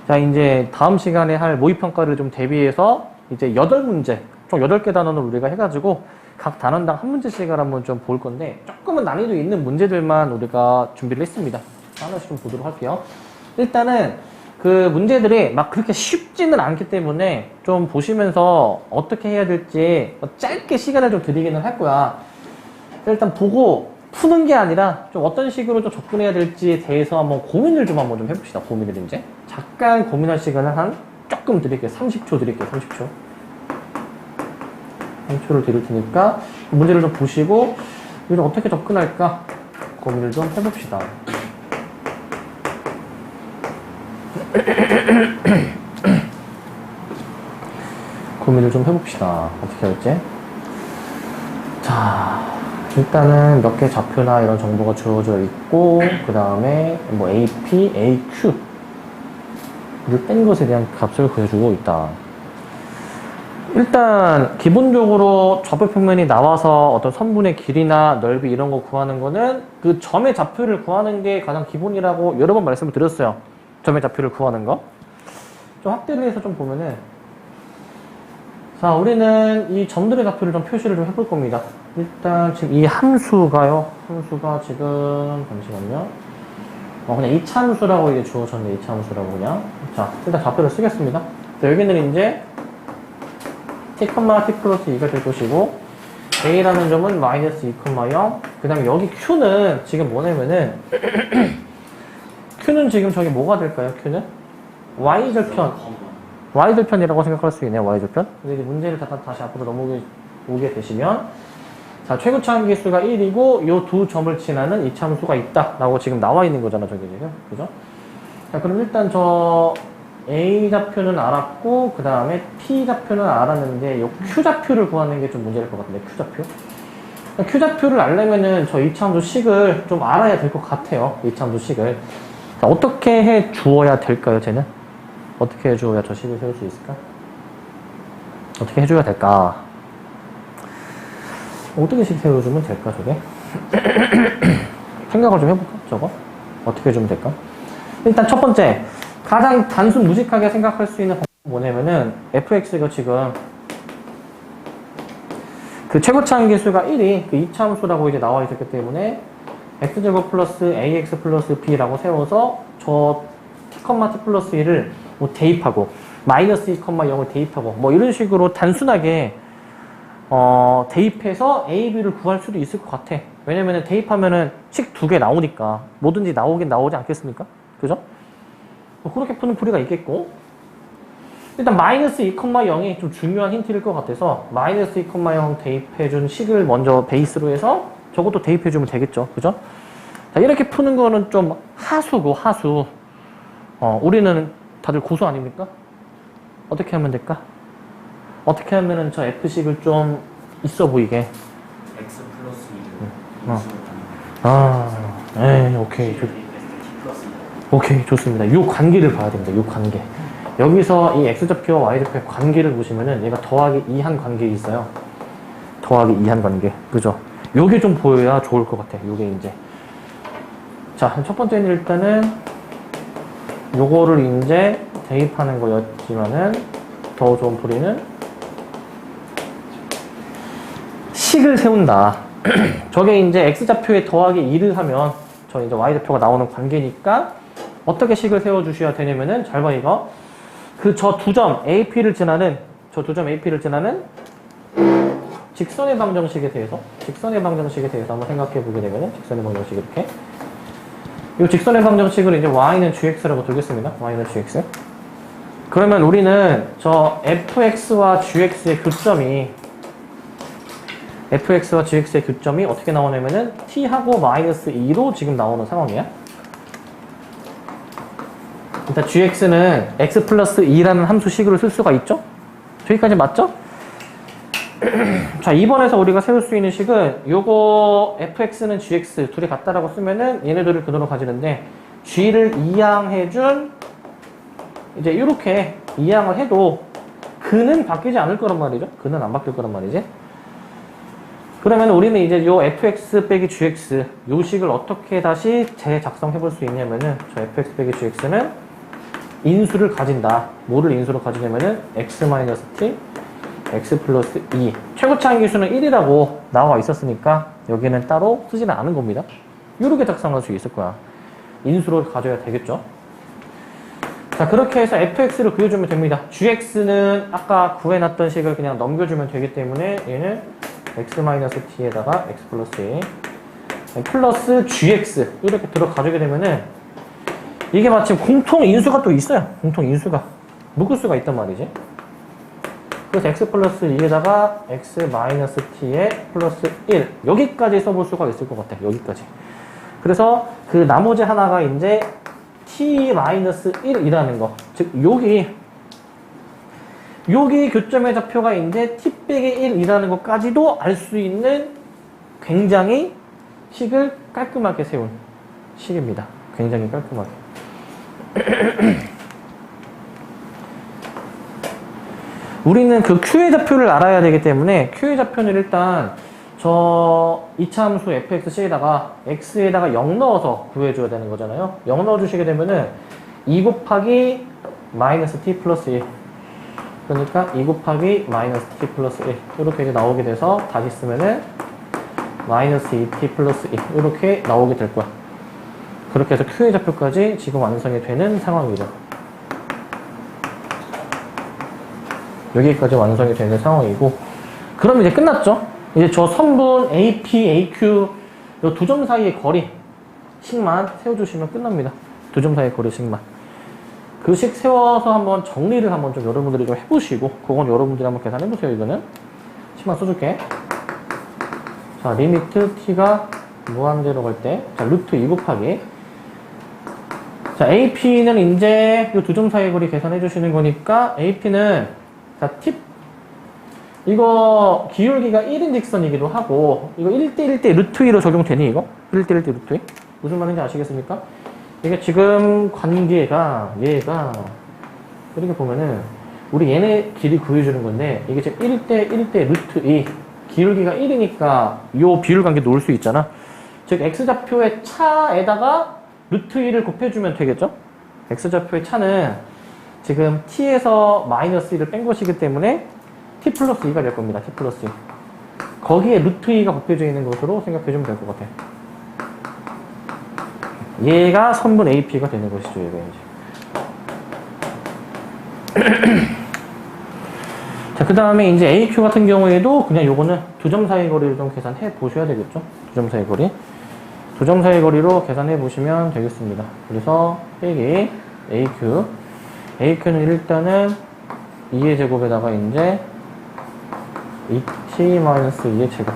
자, 이제 다음 시간에 할 모의평가를 좀 대비해서 이제 8문제, 총 8개 단원을 우리가 해가지고 각 단원당 한 문제씩을 한번 좀 볼 건데 조금은 난이도 있는 문제들만 우리가 준비를 했습니다. 하나씩 좀 보도록 할게요. 일단은 그 문제들이 막 그렇게 쉽지는 않기 때문에 좀 보시면서 어떻게 해야 될지 짧게 시간을 좀 드리기는 할 거야. 일단 보고 푸는 게 아니라 좀 어떤 식으로 좀 접근해야 될지에 대해서 한번 고민을 좀 한번 좀 해봅시다. 고민을 이제. 잠깐 고민할 시간을 한 조금 드릴게요. 30초 드릴게요. 30초. 30초를 드릴 테니까 문제를 좀 보시고 이걸 어떻게 접근할까 고민을 좀 해봅시다. 고민을 좀 해봅시다. 어떻게 할지. 자, 일단은 몇 개 좌표나 이런 정보가 주어져 있고, 그 다음에 뭐 AP, AQ를 뺀 것에 대한 값을 구해주고 있다. 일단 기본적으로 좌표 평면이 나와서 어떤 선분의 길이나 넓이 이런 거 구하는 거는 그 점의 좌표를 구하는 게 가장 기본이라고 여러 번 말씀을 드렸어요. 점의 좌표를 구하는 거. 좀 확대를 해서 좀 보면은, 자, 우리는 이 점들의 좌표를 좀 표시를 좀 해볼 겁니다. 일단 지금 이 함수가요. 함수가 지금 잠시만요. 그냥 이차함수라고 이게 주어졌네. 이차함수라고 그냥. 자, 일단 좌표를 쓰겠습니다. 자, 여기는 이제 t, t 플러스 2가 될 것이고 a라는 점은 마이너스 2, 0. 그 다음에 여기 q는 지금 뭐냐면은 q는 지금 저기 뭐가 될까요? q는 y절편이라고 생각할 수 있네요. y절편. 근데 이제 문제를 다시 앞으로 넘어오게 되시면, 자, 최고차함 계수가 1이고 요 두 점을 지나는 이차함수가 있다 라고 지금 나와 있는 거잖아, 저게 지금. 그죠? 자, 그럼 일단 저 A 좌표는 알았고, 그 다음에 T 좌표는 알았는데, 요 Q 좌표를 구하는 게 좀 문제일 것 같은데, Q 좌표? Q 좌표를 알려면은 저 이차함수 식을 좀 알아야 될 것 같아요. 이차함수 식을. 자, 어떻게 해 주어야 될까요, 쟤는? 어떻게 해 주어야 저 식을 세울 수 있을까? 어떻게 해줘야 될까? 어떻게 식 세워주면 될까, 저게? 생각을 좀 해볼까, 저거? 어떻게 해주면 될까? 일단 첫 번째, 가장 단순 무식하게 생각할 수 있는 방법은 뭐냐면은, fx가 지금, 그 최고차함 계수가 1이 그 이차함수라고 이제 나와 있었기 때문에, x제곱 플러스 ax 플러스 b라고 세워서, 저 t, t 플러스 1을 뭐 대입하고, 마이너스 2, 0을 대입하고, 뭐 이런 식으로 단순하게, 대입해서 A, B를 구할 수도 있을 것 같아. 왜냐면은 대입하면은 식 2개 나오니까 뭐든지 나오긴 나오지 않겠습니까? 그죠? 뭐 그렇게 푸는 풀이가 있겠고, 일단 마이너스 2, 0이 좀 중요한 힌트일 것 같아서 마이너스 2, 0 대입해준 식을 먼저 베이스로 해서 저것도 대입해주면 되겠죠. 그죠? 자, 이렇게 푸는 거는 좀 하수고, 하수. 우리는 다들 고수 아닙니까? 어떻게 하면 될까? 어떻게 하면은 저 F식을 좀 있어 보이게. x 플러스 2. 오케이. 오케이, 좋습니다. 요 관계를 봐야 됩니다. 요 관계. 여기서 이 X좌표와 Y좌표의 관계를 보시면은 얘가 더하기 2한 관계 있어요. 더하기 2한 관계. 그죠? 요게 좀 보여야 좋을 것 같아. 요게 이제. 자, 첫 번째는 일단은 요거를 이제 대입하는 거였지만은 더 좋은 풀이는 식을 세운다. 저게 이제 X좌표에 더하기 2를 하면 저 이제 Y좌표가 나오는 관계니까 어떻게 식을 세워주셔야 되냐면은 잘 봐, 이거. 저 두 점 AP를 지나는 직선의 방정식에 대해서 한번 생각해 보게 되면은 직선의 방정식 이렇게. 이 직선의 방정식을 이제 Y는 GX라고 두겠습니다. Y는 GX. 그러면 우리는 저 FX와 GX의 교점이 어떻게 나오냐면은 t하고 마이너스 2로 지금 나오는 상황이야. 일단 gx는 x 플러스 2라는 함수식으로 쓸 수가 있죠? 저기까지 맞죠? 자, 2번에서 우리가 세울 수 있는 식은 요거 fx는 gx 둘이 같다라고 쓰면은 얘네들을 근으로 가지는데 g를 이항해준 이제 이렇게 이항을 해도 근은 바뀌지 않을 거란 말이죠. 근은 안 바뀔 거란 말이지. 그러면 우리는 이제 요 fx 빼기 gx 요 식을 어떻게 다시 재작성해 볼 수 있냐면은 저 fx 빼기 gx는 인수를 가진다. 뭐를 인수로 가지냐면은 x-t, x 플러스 2. 최고치 한계수는 1이라고 나와 있었으니까 여기는 따로 쓰지는 않은 겁니다. 이렇게 작성할 수 있을 거야. 인수로 가져야 되겠죠. 자, 그렇게 해서 fx를 구해주면 됩니다. gx는 아까 구해놨던 식을 그냥 넘겨주면 되기 때문에 얘는 x-t에다가 x 플러스 2 플러스 gx 이렇게 들어가주게 되면은 이게 마침 공통 인수가 또 있어요. 공통 인수가 묶을 수가 있단 말이지. 그래서 x 플러스 2에다가 x 마이너스 t에 플러스 1 여기까지 써볼 수가 있을 것 같아. 여기까지. 그래서 그 나머지 하나가 이제 t 마이너스 1이라는 거. 즉 여기 교점의 좌표가 이제 t 빼기 1이라는 것까지도 알 수 있는 굉장히 식을 깔끔하게 세운 식입니다. 굉장히 깔끔하게. 우리는 그 Q의 좌표를 알아야 되기 때문에 Q의 좌표는 일단 저 이차함수 fxc에다가 x에다가 0 넣어서 구해줘야 되는 거잖아요. 0 넣어주시게 되면은 2 곱하기 마이너스 t 플러스 1 그러니까 2 곱하기 마이너스 t 플러스 1 이렇게 이제 나오게 돼서 다시 쓰면은 마이너스 2t 플러스 1 이렇게 나오게 될 거야. 그렇게 해서 Q의 좌표까지 지금 완성이 되는 상황이죠. 여기까지 완성이 되는 상황이고, 그럼 이제 끝났죠? 이제 저 선분 AP, AQ 이 두 점 사이의 거리식만 세워주시면 끝납니다. 두 점 사이의 거리식만. 그 식 세워서 한번 정리를 한번 좀 여러분들이 좀 해보시고, 그건 여러분들이 한번 계산해보세요. 이거는 식만 써줄게. 자, 리미트 t가 무한대로 갈 때, 자, 루트 2 곱하기. 자, AP는 이제 이 두 점 사이의 거리 계산해 주시는 거니까, AP는, 자, 이거 기울기가 1인 직선이기도 하고, 이거 1대1대 루트 2로 적용되니, 이거? 1대1대 루트 2? 무슨 말인지 아시겠습니까? 이게 지금 관계가, 얘가, 이렇게 보면은, 우리 얘네 길이 구해주는 건데, 이게 지금 1대1대 루트 2. 기울기가 1이니까 요 비율 관계 놓을 수 있잖아. 즉 x좌표의 차에다가 루트 2를 곱해주면 되겠죠? x좌표의 차는 지금 t에서 마이너스 1을 뺀 것이기 때문에 t 플러스 2가 될 겁니다. t 플러스 2. 거기에 루트 2가 곱해져 있는 것으로 생각해주면 될 것 같아. 얘가 선분 AP가 되는 것이죠. 얘가 이제. 자, 그 다음에 이제 AQ 같은 경우에도 그냥 요거는 두 점 사이 거리를 좀 계산해 보셔야 되겠죠? 두 점 사이 거리. 두 점 사이 거리로 계산해 보시면 되겠습니다. 그래서 빼기 AQ. AQ는 일단은 2의 제곱에다가 이제 2t-2의 제곱.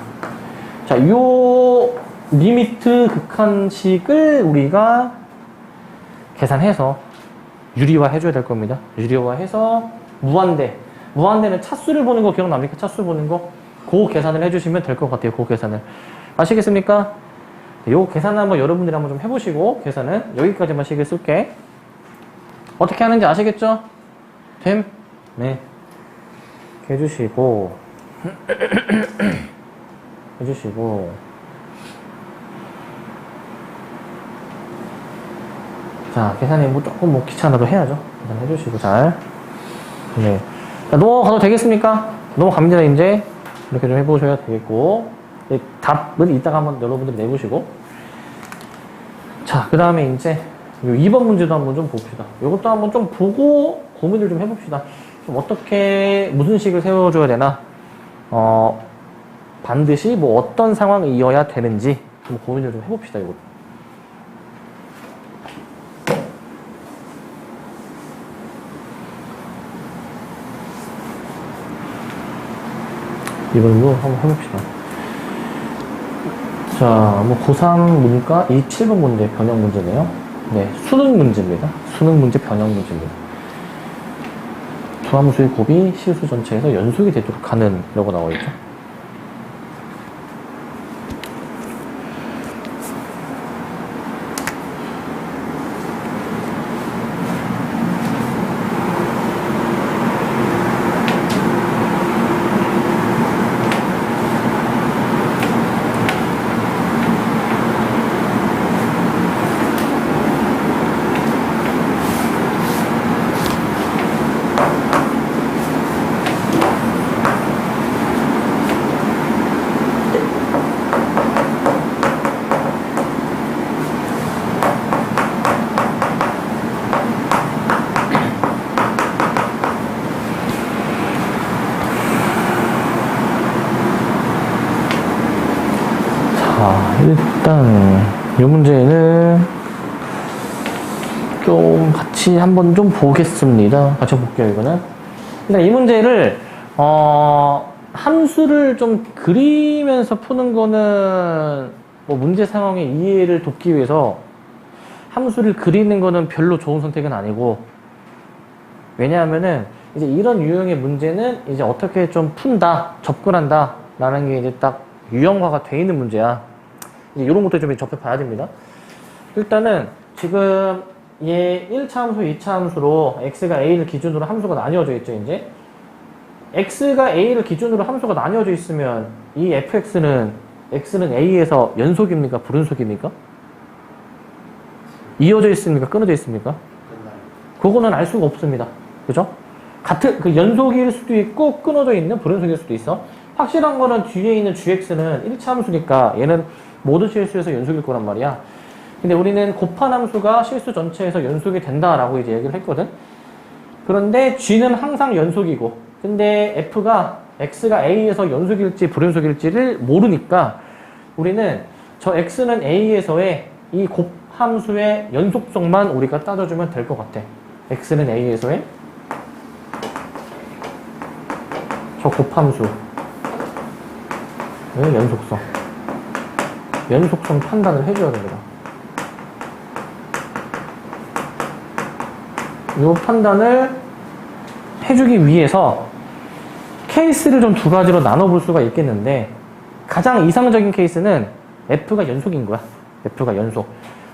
자, 요 리미트 극한식을 우리가 계산해서 유리화 해줘야 될 겁니다. 유리화해서 무한대는 차수를 보는 거 기억납니까? 차수 보는 거? 그 계산을 해주시면 될 것 같아요. 그 계산을. 아시겠습니까? 요 계산을 한번 여러분들이 한번 좀 해보시고, 계산은 여기까지만 식을 쓸게. 어떻게 하는지 아시겠죠? 됨? 네. 해주시고, 자, 계산이 뭐 조금 귀찮아도 해야죠. 계산해주시고, 잘. 네. 자, 넘어가도 되겠습니까? 넘어갑니다, 이제. 이렇게 좀 해보셔야 되겠고. 답은 이따가 한번 여러분들이 내보시고. 자, 그 다음에 이제, 요 2번 문제도 한번 좀 봅시다. 이것도 한번 좀 보고 고민을 좀 해봅시다. 좀 어떻게, 무슨 식을 세워줘야 되나? 반드시 뭐 어떤 상황이어야 되는지 좀 고민을 좀 해봅시다, 이거. 이걸로 한번 해봅시다. 자, 뭐 고3 문과 27번 문제 변형 문제네요. 네, 수능 문제입니다. 수능 문제 변형 문제입니다. 두 함수의 곱이 실수 전체에서 연속이 되도록 하는 라고 나와 있죠. 일단 이 문제는 좀 같이 한번 좀 보겠습니다. 같이 볼게요, 이거는. 일단 이 문제를 함수를 좀 그리면서 푸는 거는 뭐 문제 상황의 이해를 돕기 위해서 함수를 그리는 거는 별로 좋은 선택은 아니고, 왜냐하면은 이제 이런 유형의 문제는 이제 어떻게 좀 푼다, 접근한다 라는 게 이제 딱 유형화가 돼 있는 문제야. 이제 이런 것도 좀 접해봐야 됩니다. 일단은 지금 얘 1차 함수, 2차 함수로 x가 a를 기준으로 함수가 나뉘어져 있죠, 이제. x가 a를 기준으로 함수가 나뉘어져 있으면 이 fx는 x는 a에서 연속입니까? 불연속입니까? 이어져 있습니까? 끊어져 있습니까? 그거는 알 수가 없습니다. 그죠? 같은 그 연속일 수도 있고 끊어져 있는 불연속일 수도 있어. 확실한 거는 뒤에 있는 gx는 1차 함수니까 얘는 모든 실수에서 연속일 거란 말이야. 근데 우리는 곱한 함수가 실수 전체에서 연속이 된다라고 이제 얘기를 했거든. 그런데 g는 항상 연속이고, 근데 f가 x가 a에서 연속일지 불연속일지를 모르니까 우리는 저 x는 a에서의 이 곱함수의 연속성만 우리가 따져주면 될 것 같아. x는 a에서의 저 곱함수의 연속성 판단을 해줘야 됩니다. 이 판단을 해주기 위해서 케이스를 좀 두 가지로 나눠볼 수가 있겠는데, 가장 이상적인 케이스는 f가 연속인 거야. f가 연속.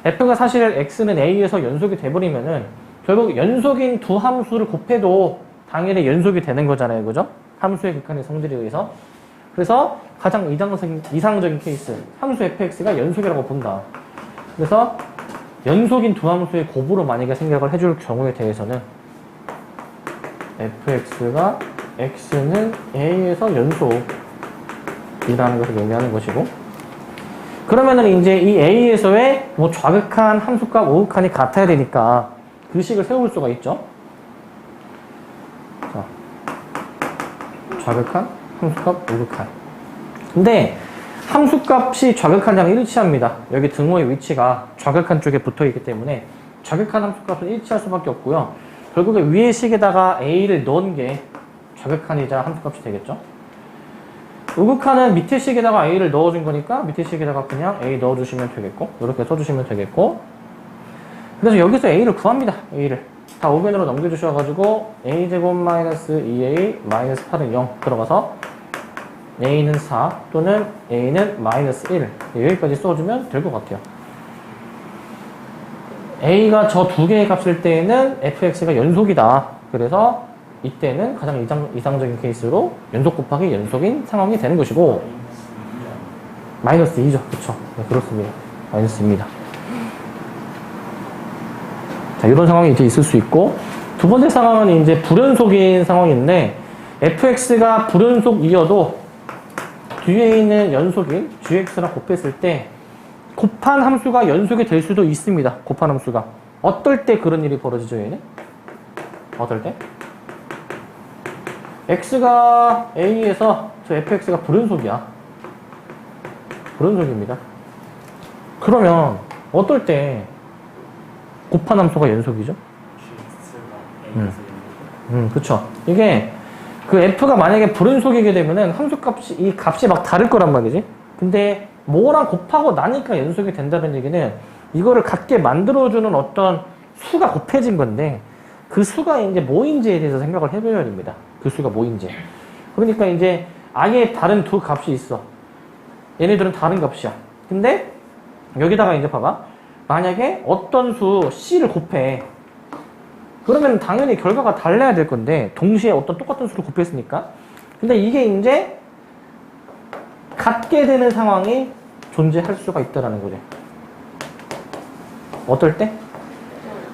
f가 사실 x는 a에서 연속이 돼버리면은 결국 연속인 두 함수를 곱해도 당연히 연속이 되는 거잖아요. 그죠? 함수의 극한의 성질에 의해서. 그래서 가장 이상적인 케이스, 함수 fx가 연속이라고 본다. 그래서 연속인 두 함수의 곱으로 만약에 생각을 해줄 경우에 대해서는 fx가 x는 a에서 연속이라는 것을 의미하는 것이고, 그러면은 이제 이 a에서의 뭐 좌극한 함수값, 우극한이 같아야 되니까 그 식을 세울 수가 있죠. 자, 좌극한, 함수값, 우극한. 근데 함수값이 좌극한이랑 일치합니다. 여기 등호의 위치가 좌극한 쪽에 붙어있기 때문에 좌극한 함수값은 일치할 수밖에 없고요. 결국에 위의 식에다가 a를 넣은 게 좌극한이자 함수값이 되겠죠. 우극한은 밑에 식에다가 a를 넣어준 거니까 밑에 식에다가 그냥 a 넣어주시면 되겠고, 이렇게 써주시면 되겠고, 그래서 여기서 a를 구합니다. a를 다 오변으로 넘겨주셔가지고 a제곱 마이너스 2a 마이너스 8은 0 들어가서 a는 4 또는 a는 마이너스 1, 여기까지 써주면 될 것 같아요. a가 저 두 개의 값일 때에는 fx가 연속이다. 그래서 이때는 가장 이상적인 케이스로 연속 곱하기 연속인 상황이 되는 것이고, 마이너스 2죠. 그쵸? 네, 그렇습니다. 마이너스입니다. 자, 이런 상황이 이제 있을 수 있고, 두 번째 상황은 이제 불연속인 상황인데, fx가 불연속이어도 뒤에 있는 연속인 gx랑 곱했을 때 곱한 함수가 연속이 될 수도 있습니다. 곱한 함수가. 어떨 때 그런 일이 벌어지죠, 얘는? 어떨 때? x가 a에서 저 fx가 불연속이야. 불연속입니다. 그러면 어떨 때 곱한 함수가 연속이죠? 그쵸. 이게 그 f가 만약에 불연속이게 되면은 함수값이, 이 값이 막 다를 거란 말이지. 근데 뭐랑 곱하고 나니까 연속이 된다는 얘기는 이거를 같게 만들어주는 어떤 수가 곱해진 건데, 그 수가 이제 뭐인지에 대해서 생각을 해봐야 됩니다. 그 수가 뭐인지. 그러니까 이제 아예 다른 두 값이 있어. 얘네들은 다른 값이야. 근데 여기다가 이제 봐봐. 만약에 어떤 수 c를 곱해. 그러면 당연히 결과가 달라야 될 건데, 동시에 어떤 똑같은 수를 곱했으니까. 근데 이게 이제 같게 되는 상황이 존재할 수가 있다라는 거죠. 어떨 때?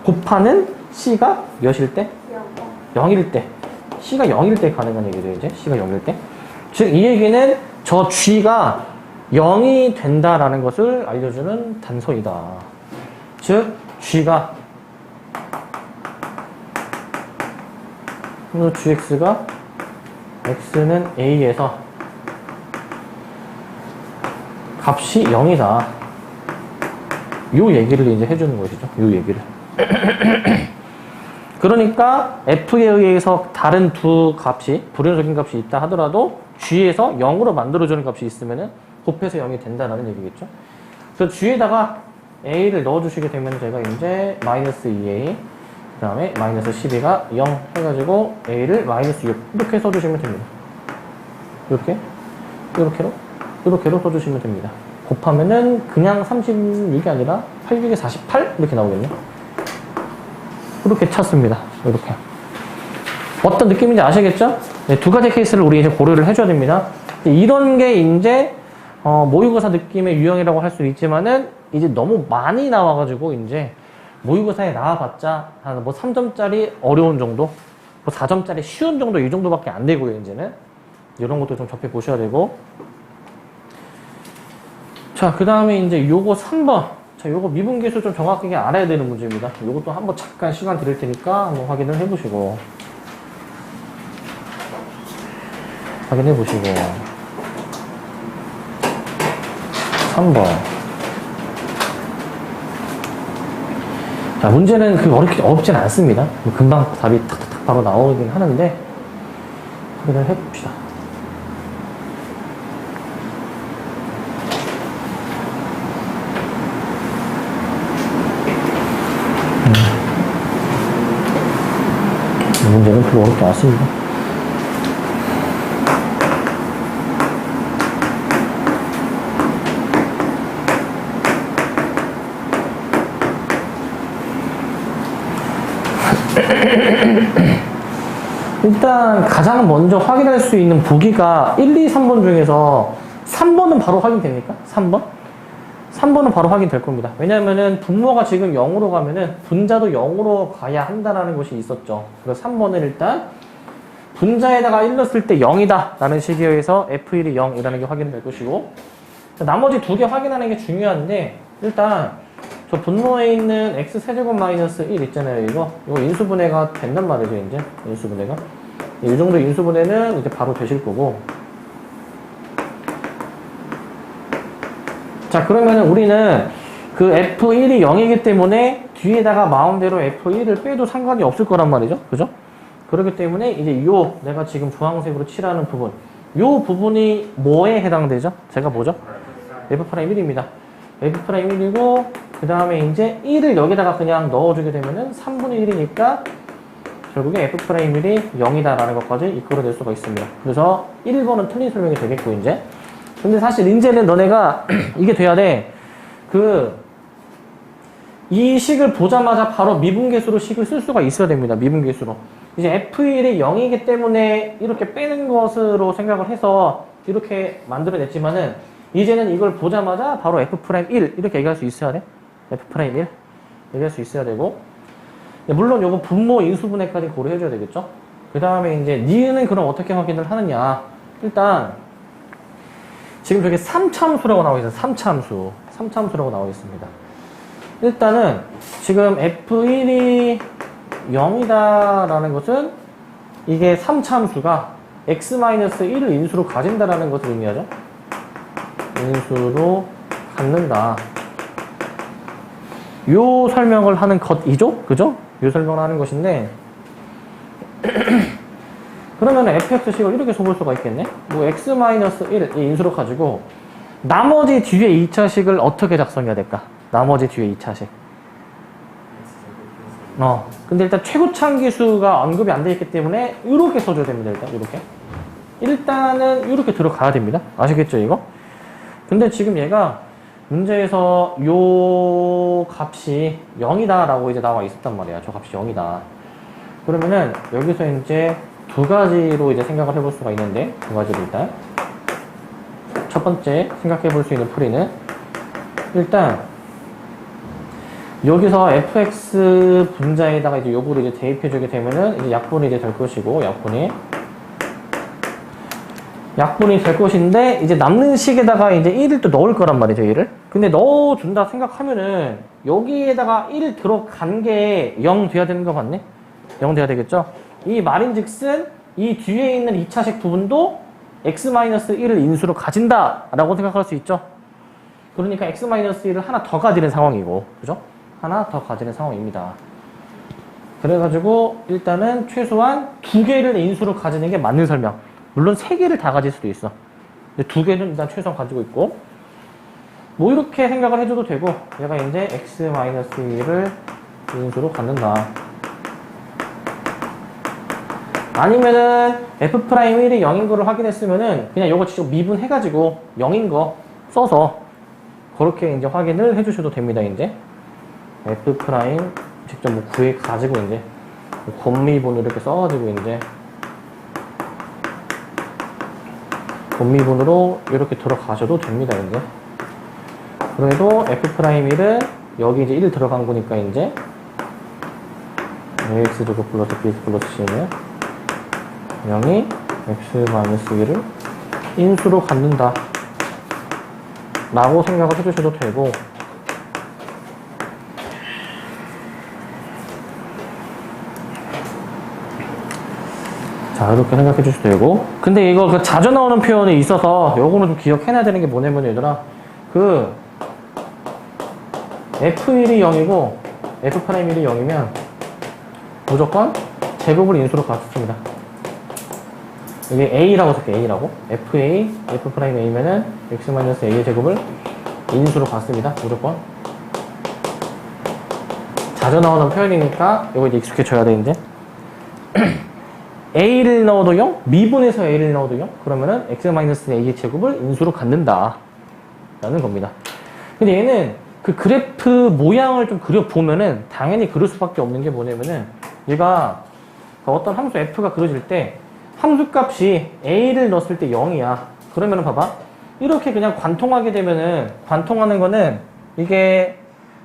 곱하는 c가 몇일 때? 0일 때. c가 0일 때 가능한 얘기죠, 이제. c가 0일 때. 즉, 이 얘기는 저 g가 0이 된다라는 것을 알려주는 단서이다. 즉, g가 gx가 x는 a에서 값이 0이다. 요 얘기를 이제 해주는 것이죠. 요 얘기를. 그러니까 f에 의해서 다른 두 값이 불연속인 값이 있다 하더라도 g에서 0으로 만들어주는 값이 있으면은 곱해서 0이 된다라는 얘기겠죠. 그래서 g에다가 a를 넣어주시게 되면 제가 이제 마이너스 2a 그 다음에 마이너스 12가 0 해가지고 a를 마이너스 6 이렇게 써주시면 됩니다. 이렇게로 써주시면 됩니다. 곱하면은 그냥 36이 아니라 8 48 이렇게 나오겠네. 이렇게 찾습니다. 이렇게. 어떤 느낌인지 아시겠죠? 네, 두 가지 케이스를 우리 이제 고려를 해줘야 됩니다. 이런 게 이제 모의고사 느낌의 유형이라고 할 수 있지만은 이제 너무 많이 나와가지고 이제 모의고사에 나와봤자 한 뭐 3점짜리 어려운 정도, 뭐 4점짜리 쉬운 정도 이 정도밖에 안 되고요. 이제는 이런 것도 좀 접해 보셔야 되고. 자, 그 다음에 이제 요거 3번. 자, 요거 미분계수 좀 정확하게 알아야 되는 문제입니다. 요것도 한번 잠깐 시간 드릴 테니까 한번 확인을 해보시고. 확인해 보시고. 3번. 자, 문제는 어렵진 않습니다. 금방 답이 탁탁탁 바로 나오긴 하는데, 확인을 해봅시다. 문제는 별로 어렵지 않습니다. 일단 가장 먼저 확인할 수 있는 보기가 1, 2, 3번 중에서 3번은 바로 확인됩니까? 3번? 3번은 바로 확인될 겁니다. 왜냐면은 분모가 지금 0으로 가면은 분자도 0으로 가야 한다는 것이 있었죠. 그래서 3번은 일단 분자에다가 1 넣었을 때 0이다 라는 식에 의해서 F1이 0이라는 게 확인될 것이고, 나머지 두 개 확인하는 게 중요한데, 일단 저 분모에 있는 x세제곱 마이너스 1 있잖아요. 이거 인수분해가 된단 말이죠. 이제 인수분해가 이 정도 인수분해는 이제 바로 되실 거고. 자, 그러면은 우리는 그 F1이 0이기 때문에 뒤에다가 마음대로 F1을 빼도 상관이 없을 거란 말이죠. 그죠? 그렇기 때문에 이제 요 내가 지금 주황색으로 칠하는 부분, 요 부분이 뭐에 해당되죠? 제가 뭐죠? F'1입니다. F'1이고, 그 다음에 이제 1을 여기다가 그냥 넣어주게 되면은 3분의 1이니까 결국에 F'1이 0이다라는 것까지 이끌어낼 수가 있습니다. 그래서 1번은 틀린 설명이 되겠고, 이제. 근데 사실 이제는 너네가 이게 돼야 돼. 이 식을 보자마자 바로 미분계수로 식을 쓸 수가 있어야 됩니다. 미분계수로. 이제 F1이 0이기 때문에 이렇게 빼는 것으로 생각을 해서 이렇게 만들어냈지만은, 이제는 이걸 보자마자 바로 F'1 이렇게 얘기할 수 있어야 돼. F'1 얘기할 수 있어야 되고, 물론 요거 분모 인수분해까지 고려해줘야 되겠죠. 그 다음에 이제 니은은 그럼 어떻게 확인을 하느냐. 일단 지금 저기 3참수라고 나와 있어요. 3참수라고 나와 있습니다. 일단은 지금 F1이 0이다라는 것은 이게 3참수가 x-1을 인수로 가진다라는 것을 의미하죠. 인수로 갖는다. 요 설명을 하는 것이죠? 그죠? 요 설명을 하는 것인데, 그러면 fx식을 이렇게 써볼 수가 있겠네? 뭐 x-1 이 인수로 가지고 나머지 뒤에 2차식을 어떻게 작성해야 될까? 나머지 뒤에 2차식. 근데 일단 최고차항기수가 언급이 안 돼 있기 때문에 이렇게 써줘야 됩니다. 일단은 이렇게 들어가야 됩니다. 아시겠죠, 이거? 근데 지금 얘가 문제에서 요 값이 0이다 라고 이제 나와 있었단 말이야. 저 값이 0이다. 그러면은 여기서 이제 두 가지로 이제 생각을 해볼 수가 있는데, 두 가지로 일단 첫 번째 생각해 볼 수 있는 풀이는, 일단 여기서 fx 분자에다가 이제 요거를 이제 대입해 주게 되면은 이제 약분이 이제 될 것이고, 약분이 될 것인데, 이제 남는 식에다가 이제 1을 또 넣을 거란 말이죠, 1을. 근데 넣어준다 생각하면은 여기에다가 1 들어간 게 0 돼야 되는 거 맞네? 0 돼야 되겠죠? 이 말인 즉슨 이 뒤에 있는 2차식 부분도 x-1을 인수로 가진다 라고 생각할 수 있죠. 그러니까 x-1을 하나 더 가지는 상황이고, 그죠? 하나 더 가지는 상황입니다. 그래가지고 일단은 최소한 두 개를 인수로 가지는 게 맞는 설명. 물론 세 개를 다 가질 수도 있어. 근데 두 개는 일단 최소한 가지고 있고, 뭐 이렇게 생각을 해줘도 되고, 얘가 이제 x-1을 인수로 갖는다. 아니면은 f'1이 0인 거를 확인했으면은 그냥 요거 직접 미분해가지고 0인 거 써서 그렇게 이제 확인을 해주셔도 됩니다. 이제 f' 직접 뭐 구해 가지고 이제 곱미분으로 이렇게 써가지고 이제 곱미분으로 이렇게 들어가셔도 됩니다. 이제 그래도 f'1은 여기 이제 1 들어간 거니까 이제 ax 제곱 플러스 bx 플러스 c는 0이 x-1을 인수로 갖는다 라고 생각을 해주셔도 되고, 자 이렇게 생각해 주셔도 되고, 근데 이거 그 자주 나오는 표현이 있어서 요거는 좀 기억해놔야 되는 게 뭐냐면 얘들아, 그 f1이 0이고 f'1이 0이면 무조건 제곱을 인수로 갖습니다. 여기 a라고 쓸게. a라고 fa f''a면은 x-a의 제곱을 인수로 갖습니다. 무조건 자주 나오는 표현이니까 이거 이제 익숙해져야 되는데 a를 넣어도 0, 미분해서 a를 넣어도 0, 그러면은 x-a의 제곱을 인수로 갖는다 라는 겁니다. 근데 얘는 그 그래프 모양을 좀 그려보면은 당연히 그럴 수밖에 없는 게 뭐냐면은 얘가 어떤 함수 f가 그려질 때 함수값이 a를 넣었을 때 0이야. 그러면은 봐봐. 이렇게 그냥 관통하게 되면은, 관통하는 거는 이게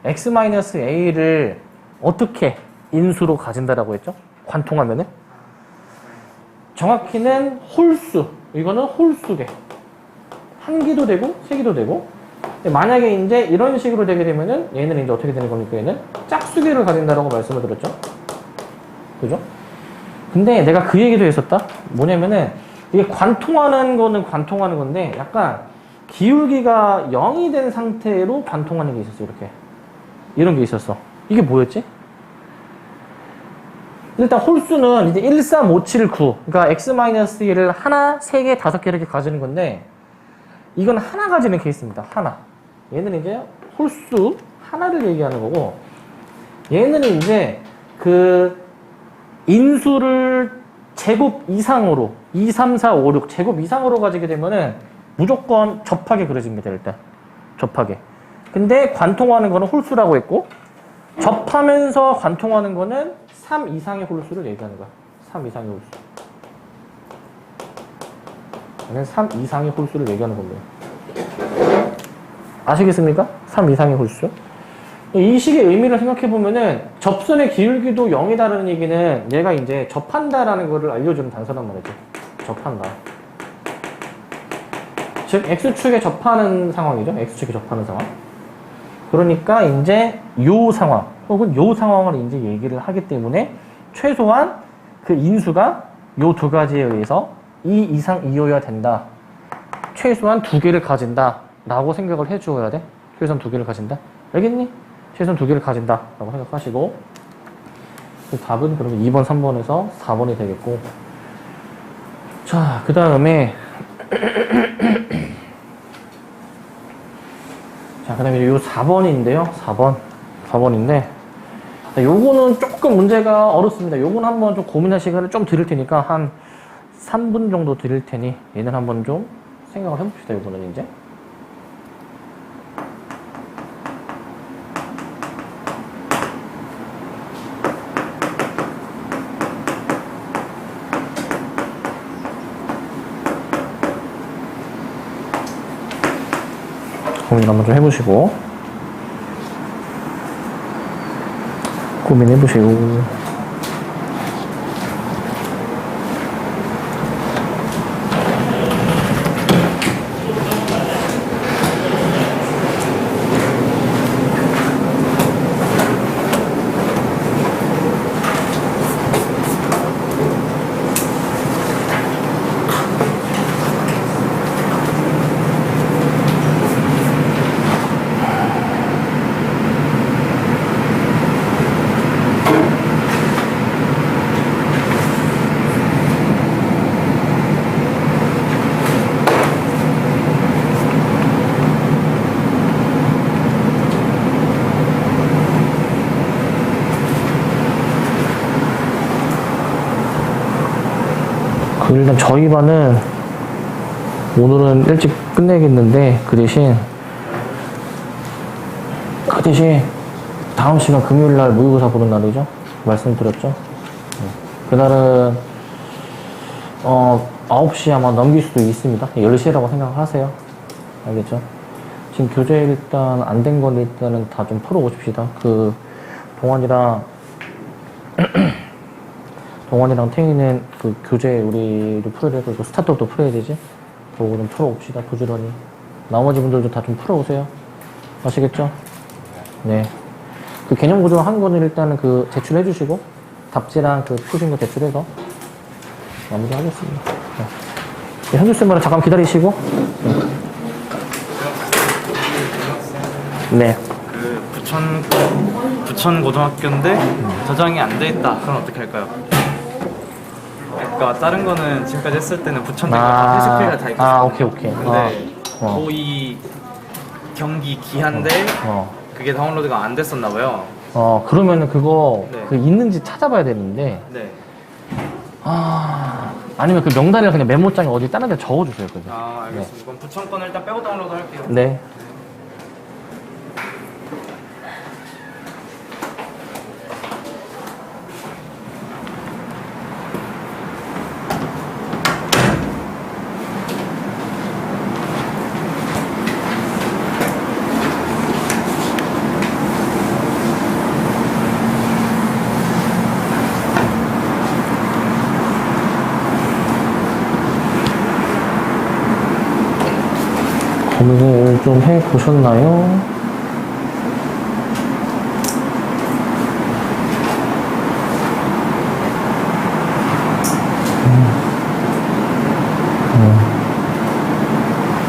x-a를 어떻게 인수로 가진다라고 했죠? 관통하면은. 정확히는 홀수. 이거는 홀수계. 한 개도 되고, 세 개도 되고. 만약에 이제 이런 식으로 되게 되면은 얘는 이제 어떻게 되는 겁니까? 얘는 짝수계를 가진다라고 말씀을 드렸죠? 그죠? 근데 내가 그 얘기도 했었다? 뭐냐면은, 이게 관통하는 거는 관통하는 건데, 약간, 기울기가 0이 된 상태로 관통하는 게 있었어, 이렇게. 이런 게 있었어. 이게 뭐였지? 일단 홀수는 이제 1, 3, 5, 7, 9. 그러니까 x-1을 하나, 세 개, 다섯 개 이렇게 가지는 건데, 이건 하나 가지는 케이스입니다. 하나. 얘는 이제 홀수 하나를 얘기하는 거고, 얘는 이제 그, 인수를 제곱 이상으로 2, 3, 4, 5, 6 제곱 이상으로 가지게 되면은 무조건 접하게 그려집니다. 일단 접하게. 근데 관통하는 거는 홀수라고 했고, 접하면서 관통하는 거는 3 이상의 홀수를 얘기하는 거야. 3 이상의 홀수. 얘는 3 이상의 홀수를 얘기하는 겁니다. 아시겠습니까? 3 이상의 홀수. 이 식의 의미를 생각해보면은 접선의 기울기도 0이다라는 얘기는 얘가 이제 접한다라는 거를 알려주는 단서란 말이죠. 접한다. 즉 X축에 접하는 상황이죠. X축에 접하는 상황. 그러니까 이제 요 상황 혹은 요 상황을 이제 얘기를 하기 때문에 최소한 그 인수가 요 두 가지에 의해서 2 이상 이어야 된다. 최소한 두 개를 가진다 라고 생각을 해주어야 돼. 최소한 두 개를 가진다. 알겠니? 최소한 두 개를 가진다 라고 생각하시고, 답은 그러면 2번, 3번에서 4번이 되겠고, 자, 그 다음에 자, 그 다음에 요 4번인데요. 4번인데 요거는 조금 문제가 어렵습니다. 요거는 한번 좀 고민할 시간을 좀 드릴 테니까 한 3분 정도 드릴 테니 얘는 한번 좀 생각을 해봅시다. 요거는 이제 고민 한번 좀 해보시고, 고민해보시고. 일단 저희 반은 오늘은 일찍 끝내겠는데 그 대신 다음 시간 금요일날 모의고사 보는 날이죠. 말씀드렸죠. 그날은 9시 아마 넘길 수도 있습니다. 10시라고 생각하세요. 알겠죠? 지금 교재 일단 안 된 건 일단은 다 좀 풀어오십시다. 그 동환이랑 태희는 그 교재 우리도 풀어야 되고 스타트업도 풀어야 되지. 그거 좀 풀어옵시다. 부지런히. 나머지 분들도 다 좀 풀어오세요. 아시겠죠? 네. 그 개념 구조 한 거는 일단은 그 제출해 주시고 답지랑 그 푸신 거 제출해서 마무리 하겠습니다. 네. 현주쌤 잠깐 기다리시고. 네. 그 부천 고등학교인데 저장이 안 돼 있다. 그럼 어떻게 할까요? 그러니까 다른 거는 지금까지 했을 때는 부천 다 페이스필드가 다 있거든요. 오케이. 근데 고2 경기 기한데 그게 다운로드가 안 됐었나 봐요. 그러면은 그거 네. 그 있는지 찾아봐야 되는데. 네. 아니면 그 명단이랑 그냥 메모장에 어디 다른 데 적어주세요. 그죠? 알겠습니다. 네. 그럼 부천 거는 일단 빼고 다운로드 할게요. 네. 검색을 좀 해보셨나요?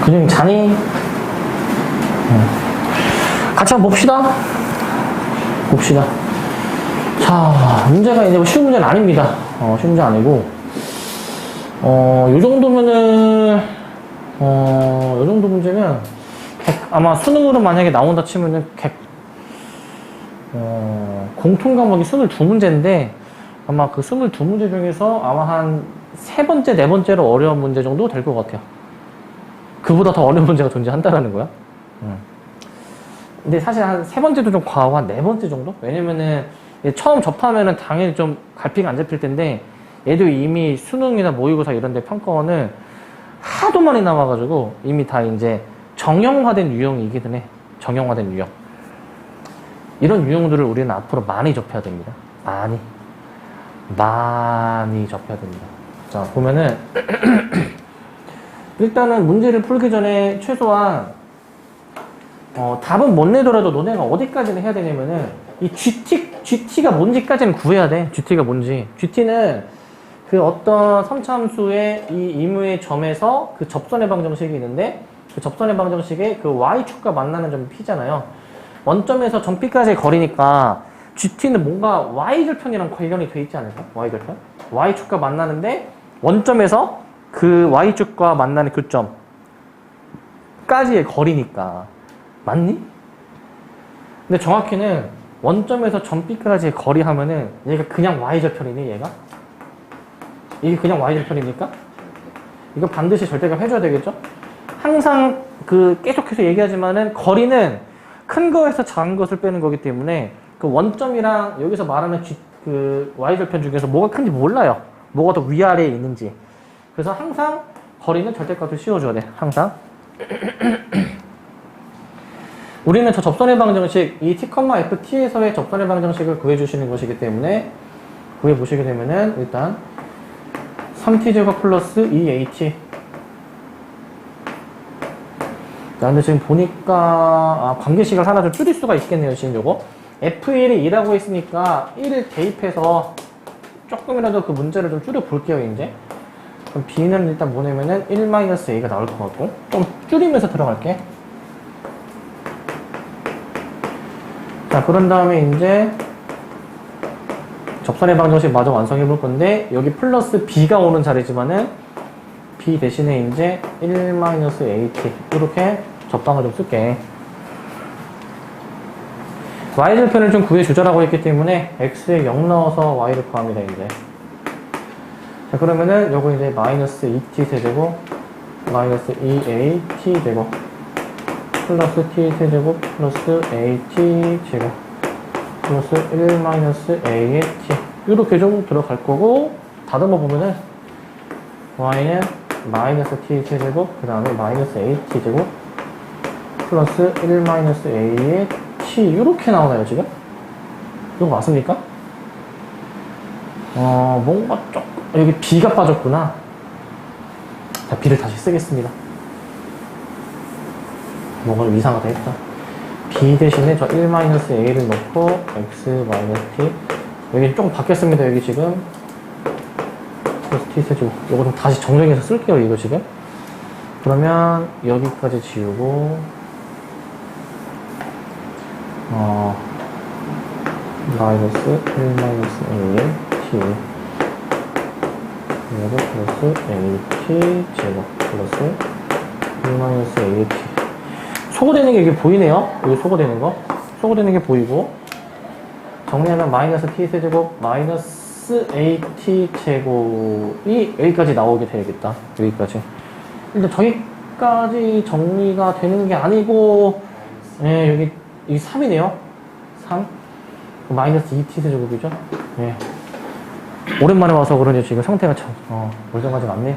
그냥 자니? 같이 한번 봅시다. 자, 문제가 이제 쉬운 문제는 아닙니다. 쉬운 문제 아니고, 요 정도면은, 요 정도 문제면, 아마 수능으로 만약에 나온다 치면은, 공통 과목이 22문제인데, 아마 그 22문제 중에서 아마 한 3번째, 4번째로 어려운 문제 정도 될 것 같아요. 그보다 더 어려운 문제가 존재한다라는 거야. 근데 사실 한 3번째도 좀 과하고 한 4번째 정도? 왜냐면은, 처음 접하면은 당연히 좀 갈피가 안 잡힐 텐데, 얘도 이미 수능이나 모의고사 이런 데 평가원은 하도 많이 나와가지고 이미 다 이제 정형화된 유형이기는 해. 정형화된 유형. 이런 유형들을 우리는 앞으로 많이 접해야 됩니다. 많이 접해야 됩니다. 자, 보면은 일단은 문제를 풀기 전에 최소한 답은 못 내더라도 너네가 어디까지는 해야 되냐면은 이 GT가 뭔지까지는 구해야 돼. GT가 뭔지. GT는 그 어떤 선참수의 이 임의의 점에서 그 접선 해방 정식이 있는데 그 접선 해방 정식에 그 y축과 만나는 점이 p잖아요. 원점에서 점 p까지의 거리니까 GT는 뭔가 y절편이랑 관련이 돼 있지 않을까? y절편? y축과 만나는데 원점에서 그 y축과 만나는 교점까지의 거리니까 맞니? 근데 정확히는 원점에서 점 p까지의 거리 하면은 얘가 그냥 y절편이니 얘가? 이게 그냥 y절편입니까? 이거 반드시 절대값 해줘야 되겠죠? 항상 그 계속해서 얘기하지만은 거리는 큰 거에서 작은 것을 빼는 거기 때문에 그 원점이랑 여기서 말하는 그 y절편 중에서 뭐가 큰지 몰라요. 뭐가 더 위아래에 있는지. 그래서 항상 거리는 절대값을 씌워줘야 돼. 항상. 우리는 저 접선의 방정식, 이 t,ft에서의 접선의 방정식을 구해주시는 것이기 때문에 구해보시게 되면은 일단 3t제곱 플러스 2at. 자, 근데 지금 보니까, 관계식을 하나 좀 줄일 수가 있겠네요, 지금 요거. F1이 2라고 했으니까 1을 대입해서 조금이라도 그 문제를 좀 줄여볼게요, 이제. 그럼 B는 일단 뭐냐면은 1-A가 나올 것 같고. 좀 줄이면서 들어갈게. 자, 그런 다음에 이제 접선의 방정식 마저 완성해 볼 건데 여기 플러스 b가 오는 자리지만은 b 대신에 이제 1-at 이렇게 접방을 좀 쓸게. y절편을 좀 구해주자라고 했기 때문에 x에 0 넣어서 y를 구합니다. 이제 자, 그러면은 요거 이제 마이너스 2t 세제곱 마이너스 2at 제곱 플러스 t 세제곱 플러스 at 제곱 플러스 1 마이너스 a의 t 이렇게 좀 들어갈 거고 다듬어 보면은 y는 마이너스 t 세제곱 그 다음에 마이너스 at 제곱 플러스 1 마이너스 a의 t 이렇게 나오나요 지금? 이거 맞습니까? 뭔가 조금 여기 b가 빠졌구나. 자, b를 다시 쓰겠습니다. 뭔가 좀 이상하다 했다. b 대신에 저 1-a를 넣고 x t 여기 조금 바뀌었습니다. 여기 지금 플러스 t 세제곱 이거 좀 다시 정정해서 쓸게요. 이거 지금 그러면 여기까지 지우고 마이너스 1-a의 t 그리고 플러스 at 제곱 플러스 1-a의 t 소거되는 게 이게 보이네요. 여기 소거되는 거 소거되는 게 보이고 정리하면 마이너스 t 세제곱 마이너스 at 제곱이 여기까지 나오게 되겠다. 여기까지 근데 저기까지 정리가 되는 게 아니고 예, 여기 3이네요 3 마이너스 2t 세제곱이죠. 예. 오랜만에 와서 그런지 지금 상태가 참 멀쩡하지가 않네요.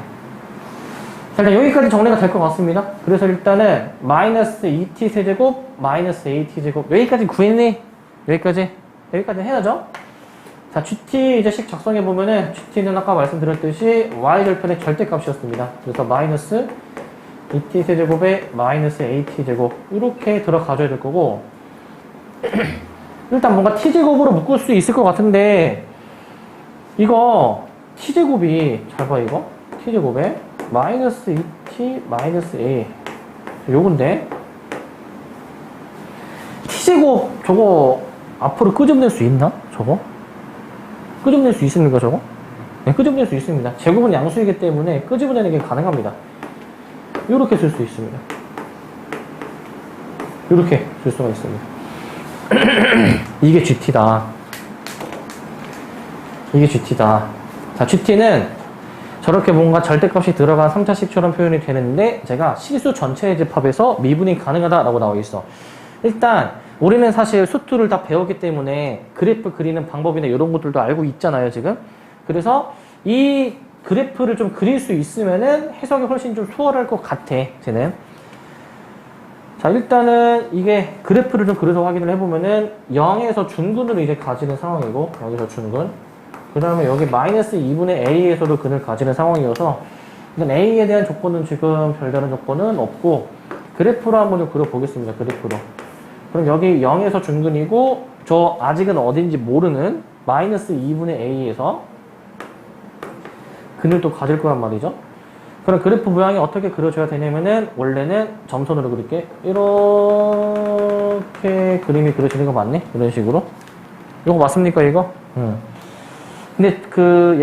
자, 일단 여기까지 정리가 될 것 같습니다. 그래서 일단은 마이너스 2t 세제곱 마이너스 at 제곱 여기까지 구했니? 여기까지 해야죠. 자, GT 이제 식 작성해 보면은 GT는 아까 말씀드렸듯이 y절편의 절대값이었습니다. 그래서 마이너스 2t 세제곱에 마이너스 at 제곱 이렇게 들어가줘야 될 거고 일단 뭔가 t제곱으로 묶을 수 있을 것 같은데 이거 t제곱이 잘 봐 이거 t제곱에 마이너스 2t 마이너스 a 요건데 t제곱 저거 앞으로 끄집낼 수 있나? 저거? 끄집낼 수 있습니까 저거? 네, 끄집낼 수 있습니다. 제곱은 양수이기 때문에 끄집어내는 게 가능합니다. 이렇게 쓸 수 있습니다. 이렇게 쓸 수가 있습니다. 이게 GT다. 이게 GT다. 자, GT는 저렇게 뭔가 절대값이 들어간 3차식처럼 표현이 되는데 제가 실수 전체의 집합에서 미분이 가능하다라고 나와 있어. 일단 우리는 사실 수투를 다 배웠기 때문에 그래프 그리는 방법이나 이런 것들도 알고 있잖아요, 지금. 그래서 이 그래프를 좀 그릴 수 있으면은 해석이 훨씬 좀 수월할 것 같아, 쟤는. 자, 일단은 이게 그래프를 좀 그려서 확인을 해보면은 0에서 중근으로 이제 가지는 상황이고, 여기서 중근. 그 다음에 여기 마이너스 2분의 a에서도 근을 가지는 상황이어서 일단 a에 대한 조건은 지금 별다른 조건은 없고 그래프로 한번 좀 그려보겠습니다. 그래프로. 그럼 여기 0에서 중근이고 저 아직은 어딘지 모르는 마이너스 2분의 a에서 근을 또 가질 거란 말이죠. 그럼 그래프 모양이 어떻게 그려줘야 되냐면은 원래는 점선으로 그릴게. 이렇게 그림이 그려지는 거 맞네? 이런 식으로. 이거 맞습니까 이거? 근데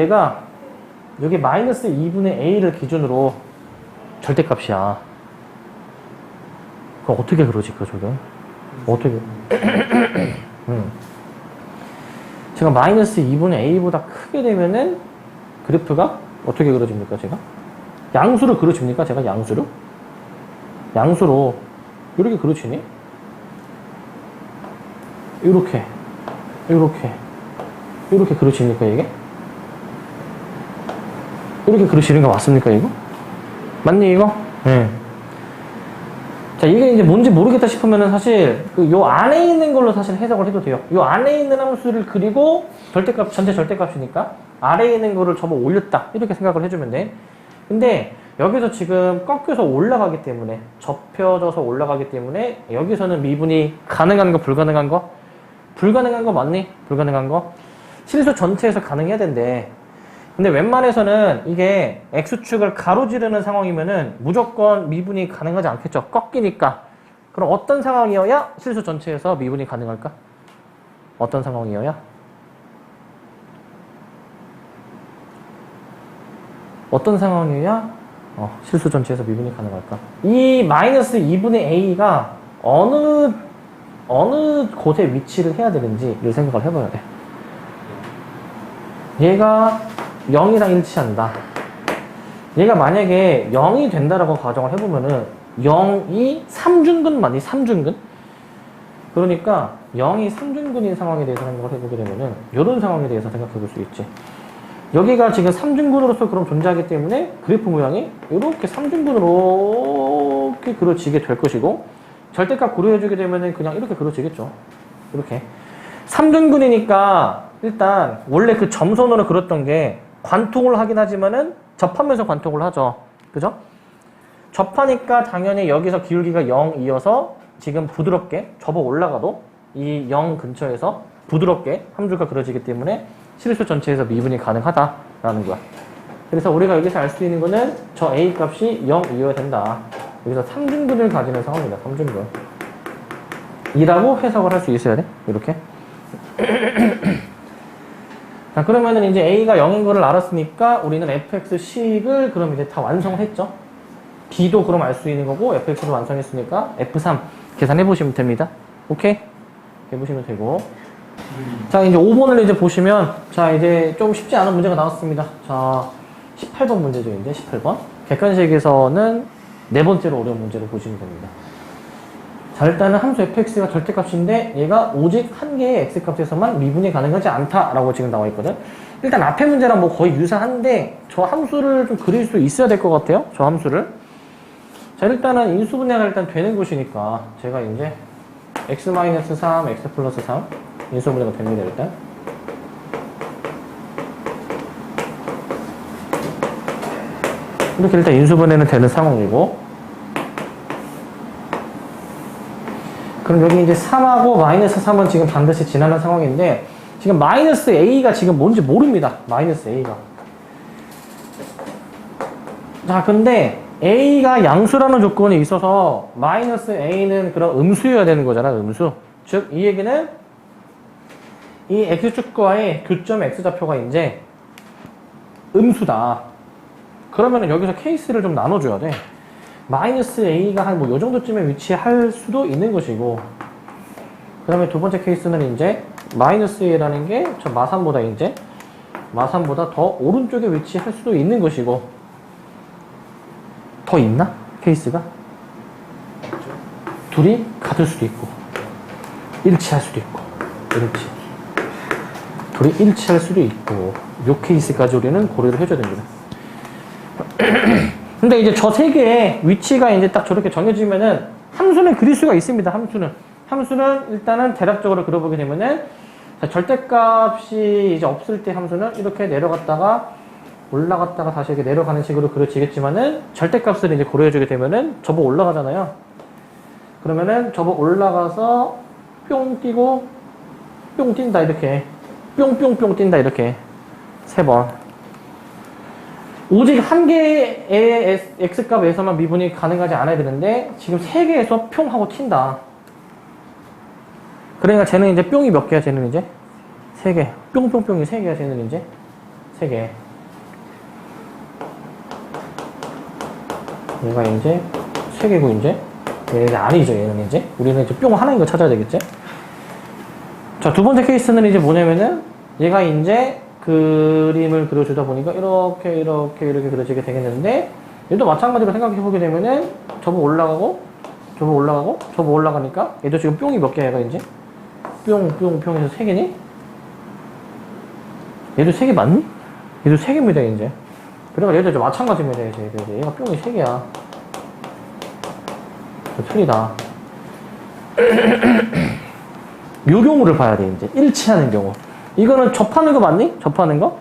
얘가 여기 마이너스 2분의 a를 기준으로 절대값이야. 그럼 어떻게 그러지, 저게? 어떻게? 제가 마이너스 2분의 a보다 크게 되면은 그래프가 어떻게 그려집니까, 제가? 양수로 그려집니까, 제가 양수로? 양수로 이렇게 그려지니? 이렇게 그려집니까, 이게? 이렇게 그려지는 거 맞습니까, 이거? 맞니, 이거? 네. 자, 이게 이제 뭔지 모르겠다 싶으면은 사실, 요 안에 있는 걸로 사실 해석을 해도 돼요. 요 안에 있는 함수를 그리고 절대값, 전체 절대값이니까 아래에 있는 거를 접어 올렸다. 이렇게 생각을 해주면 돼. 근데 여기서 지금 꺾여서 올라가기 때문에, 접혀져서 올라가기 때문에 여기서는 미분이 가능한 거, 불가능한 거? 불가능한 거 맞니? 불가능한 거? 실수 전체에서 가능해야 된대. 근데 웬만해서는 이게 X축을 가로지르는 상황이면은 무조건 미분이 가능하지 않겠죠. 꺾이니까. 그럼 어떤 상황이어야 실수 전체에서 미분이 가능할까? 어떤 상황이어야? 어떤 상황이어야 실수 전체에서 미분이 가능할까? 이 마이너스 2분의 a가 어느 곳에 위치를 해야 되는지를 생각을 해봐야 돼. 얘가 0이랑 일치한다. 얘가 만약에 0이 된다라고 가정을 해보면은 0이 3중근 맞니? 3중근? 그러니까 0이 3중근인 상황에 대해서 생각을 해보게 되면은 이런 상황에 대해서 생각해 볼 수 있지. 여기가 지금 3중근으로서 그럼 존재하기 때문에 그래프 모양이 이렇게 3중근으로 이렇게 그려지게 될 것이고, 절대값 고려해주게 되면은 그냥 이렇게 그려지겠죠. 이렇게 3중근이니까 일단 원래 그 점선으로 그렸던 게 관통을 하긴 하지만은 접하면서 관통을 하죠. 그죠? 접하니까 당연히 여기서 기울기가 0이어서 지금 부드럽게 접어 올라가도 이 0 근처에서 부드럽게 함수가 그려지기 때문에 실수 전체에서 미분이 가능하다라는 거야. 그래서 우리가 여기서 알 수 있는 거는 저 A 값이 0이어야 된다. 여기서 3중근을 가지는 상황입니다. 3중근. 이라고 해석을 할 수 있어야 돼. 이렇게. 자, 그러면은 이제 A가 0인 거를 알았으니까 우리는 fx식을 그럼 이제 다 완성을 했죠. B도 그럼 알 수 있는 거고 fx도 완성했으니까 F3 계산해 보시면 됩니다. 오케이? 해보시면 되고. 자, 이제 5번을 이제 보시면, 자, 이제 좀 쉽지 않은 문제가 나왔습니다. 자, 18번 문제죠, 이제 18번. 객관식에서는 네 번째로 어려운 문제를 보시면 됩니다. 자, 일단은 함수 fx가 절대값인데 얘가 오직 한 개의 x값에서만 미분이 가능하지 않다라고 지금 나와 있거든. 일단 앞에 문제랑 뭐 거의 유사한데 저 함수를 좀 그릴 수 있어야 될 것 같아요. 저 함수를. 자, 일단은 인수분해가 일단 되는 것이니까 제가 이제 x-3, x 플러스 3 인수분해가 됩니다, 일단. 이렇게 일단 인수분해는 되는 상황이고, 그럼 여기 이제 3하고 마이너스 3은 지금 반드시 지나는 상황인데, 지금 마이너스 A가 지금 뭔지 모릅니다. 마이너스 A가. 자, 근데 A가 양수라는 조건이 있어서 마이너스 A는 그런 음수여야 되는 거잖아, 음수. 즉, 이 얘기는 이 X축과의 교점 X좌표가 이제 음수다. 그러면은 여기서 케이스를 좀 나눠줘야 돼. 마이너스 A가 한 뭐 요 정도쯤에 위치할 수도 있는 것이고, 그 다음에 두 번째 케이스는 이제 마이너스 A라는 게 저 마산보다 이제 마산보다 더 오른쪽에 위치할 수도 있는 것이고, 더 있나? 케이스가? 둘이 같을 수도 있고, 일치할 수도 있고, 둘이 일치할 수도 있고, 요 케이스까지 우리는 고려를 해줘야 됩니다. 근데 이제 저 세 개의 위치가 이제 딱 저렇게 정해지면은 함수는 그릴 수가 있습니다. 함수는 일단은 대략적으로 그려보게 되면은, 자, 절대값이 이제 없을 때 함수는 이렇게 내려갔다가 올라갔다가 다시 이렇게 내려가는 식으로 그려지겠지만은, 절대값을 이제 고려해주게 되면은 접어 올라가잖아요. 그러면은 접어 올라가서 뿅 뛰고 뿅 뛴다, 이렇게. 뿅뿅뿅 뛴다, 이렇게. 3번. 오직 한 개의 x값에서만 미분이 가능하지 않아야 되는데 지금 3개에서 뿅 하고 튄다. 그러니까 쟤는 이제 뿅이 몇 개야? 쟤는 이제 3개. 뿅뿅뿅이 3개야. 쟤는 이제 3개. 얘가 이제 3개고 이제 얘는 아니죠. 얘는 이제 우리는 이제 뿅 하나인 거 찾아야 되겠지. 자, 두 번째 케이스는 이제 뭐냐면은 얘가 이제 그림을 그려주다 보니까 이렇게 그려지게 되겠는데, 얘도 마찬가지로 생각해보게 되면은 접어 올라가니까 얘도 지금 뿅이 몇 개야? 얘가 이제 뿅해서 3개니? 얘도 3개 맞니? 얘도 3개입니다 이제. 그러니까 얘도 마찬가지입니다 이제. 얘가 뿅이 3개야. 틀리다. 요 경우를 봐야 돼 이제. 일치하는 경우. 이거는 접하는 거 맞니? 접하는 거?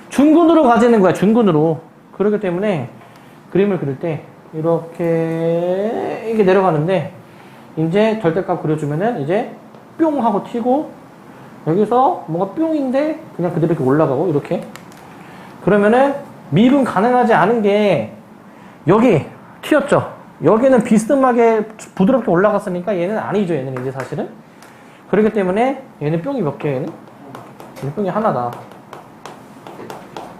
중근으로 가지는 거야, 중근으로. 그렇기 때문에 그림을 그릴 때 이렇게 이게 내려가는데, 이제 절대값 그려주면은 이제 뿅 하고 튀고, 여기서 뭔가 뿅인데 그냥 그대로 이렇게 올라가고, 이렇게. 그러면은 미분 가능하지 않은 게 여기 튀었죠? 여기는 비스듬하게 부드럽게 올라갔으니까 얘는 아니죠, 얘는 이제 사실은. 그렇기 때문에 얘는 뿅이 몇 개야, 얘는? 뿅이 하나다.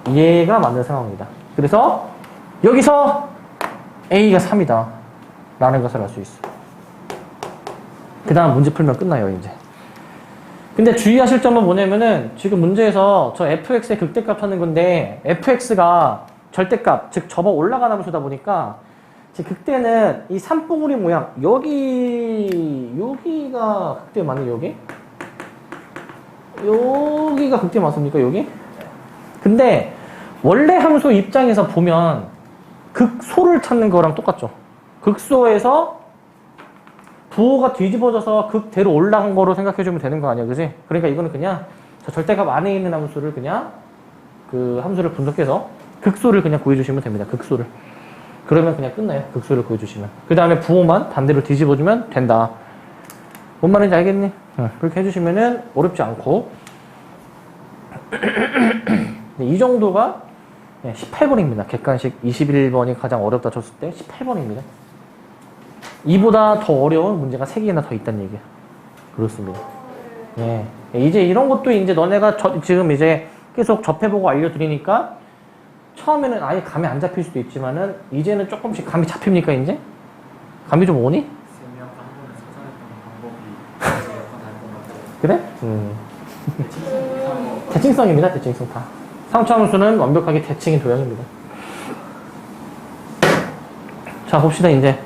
얘가 맞는 상황입니다. 그래서 여기서 A가 3이다 라는 것을 알 수 있어. 그 다음 문제 풀면 끝나요 이제. 근데 주의하실 점은 뭐냐면은 지금 문제에서 저 fx의 극대값 찾는 건데 fx가 절대값, 즉 접어 올라가는 함수다 보니까 지금 극대는 이 산봉우리 모양 여기가 극대 맞니 여기? 여기가 극대 맞습니까 여기? 근데 원래 함수 입장에서 보면 극소를 찾는 거랑 똑같죠. 극소에서 부호가 뒤집어져서 극대로 올라간 거로 생각해주면 되는 거 아니야, 그지? 그러니까 이거는 그냥 저 절대값 안에 있는 함수를 그냥 그 함수를 분석해서 극소를 그냥 구해주시면 됩니다. 극소를. 그러면 그냥 끝나요. 극소를 구해주시면. 그 다음에 부호만 반대로 뒤집어주면 된다. 뭔 말인지 알겠니? 그렇게 해주시면은 어렵지 않고. 이 정도가 18번입니다. 객관식 21번이 가장 어렵다 쳤을 때 18번입니다. 이보다 더 어려운 문제가 3개나 더 있다는 얘기야. 그렇습니다. 예. 이제 이런 것도 이제 너네가 지금 이제 계속 접해보고 알려드리니까 처음에는 아예 감이 안 잡힐 수도 있지만은 이제는 조금씩 감이 잡힙니까 이제? 감이 좀 오니? 그래? 대칭성입니다. 대칭성파. 상수함수는 완벽하게 대칭인 도형입니다. 자 봅시다 이제.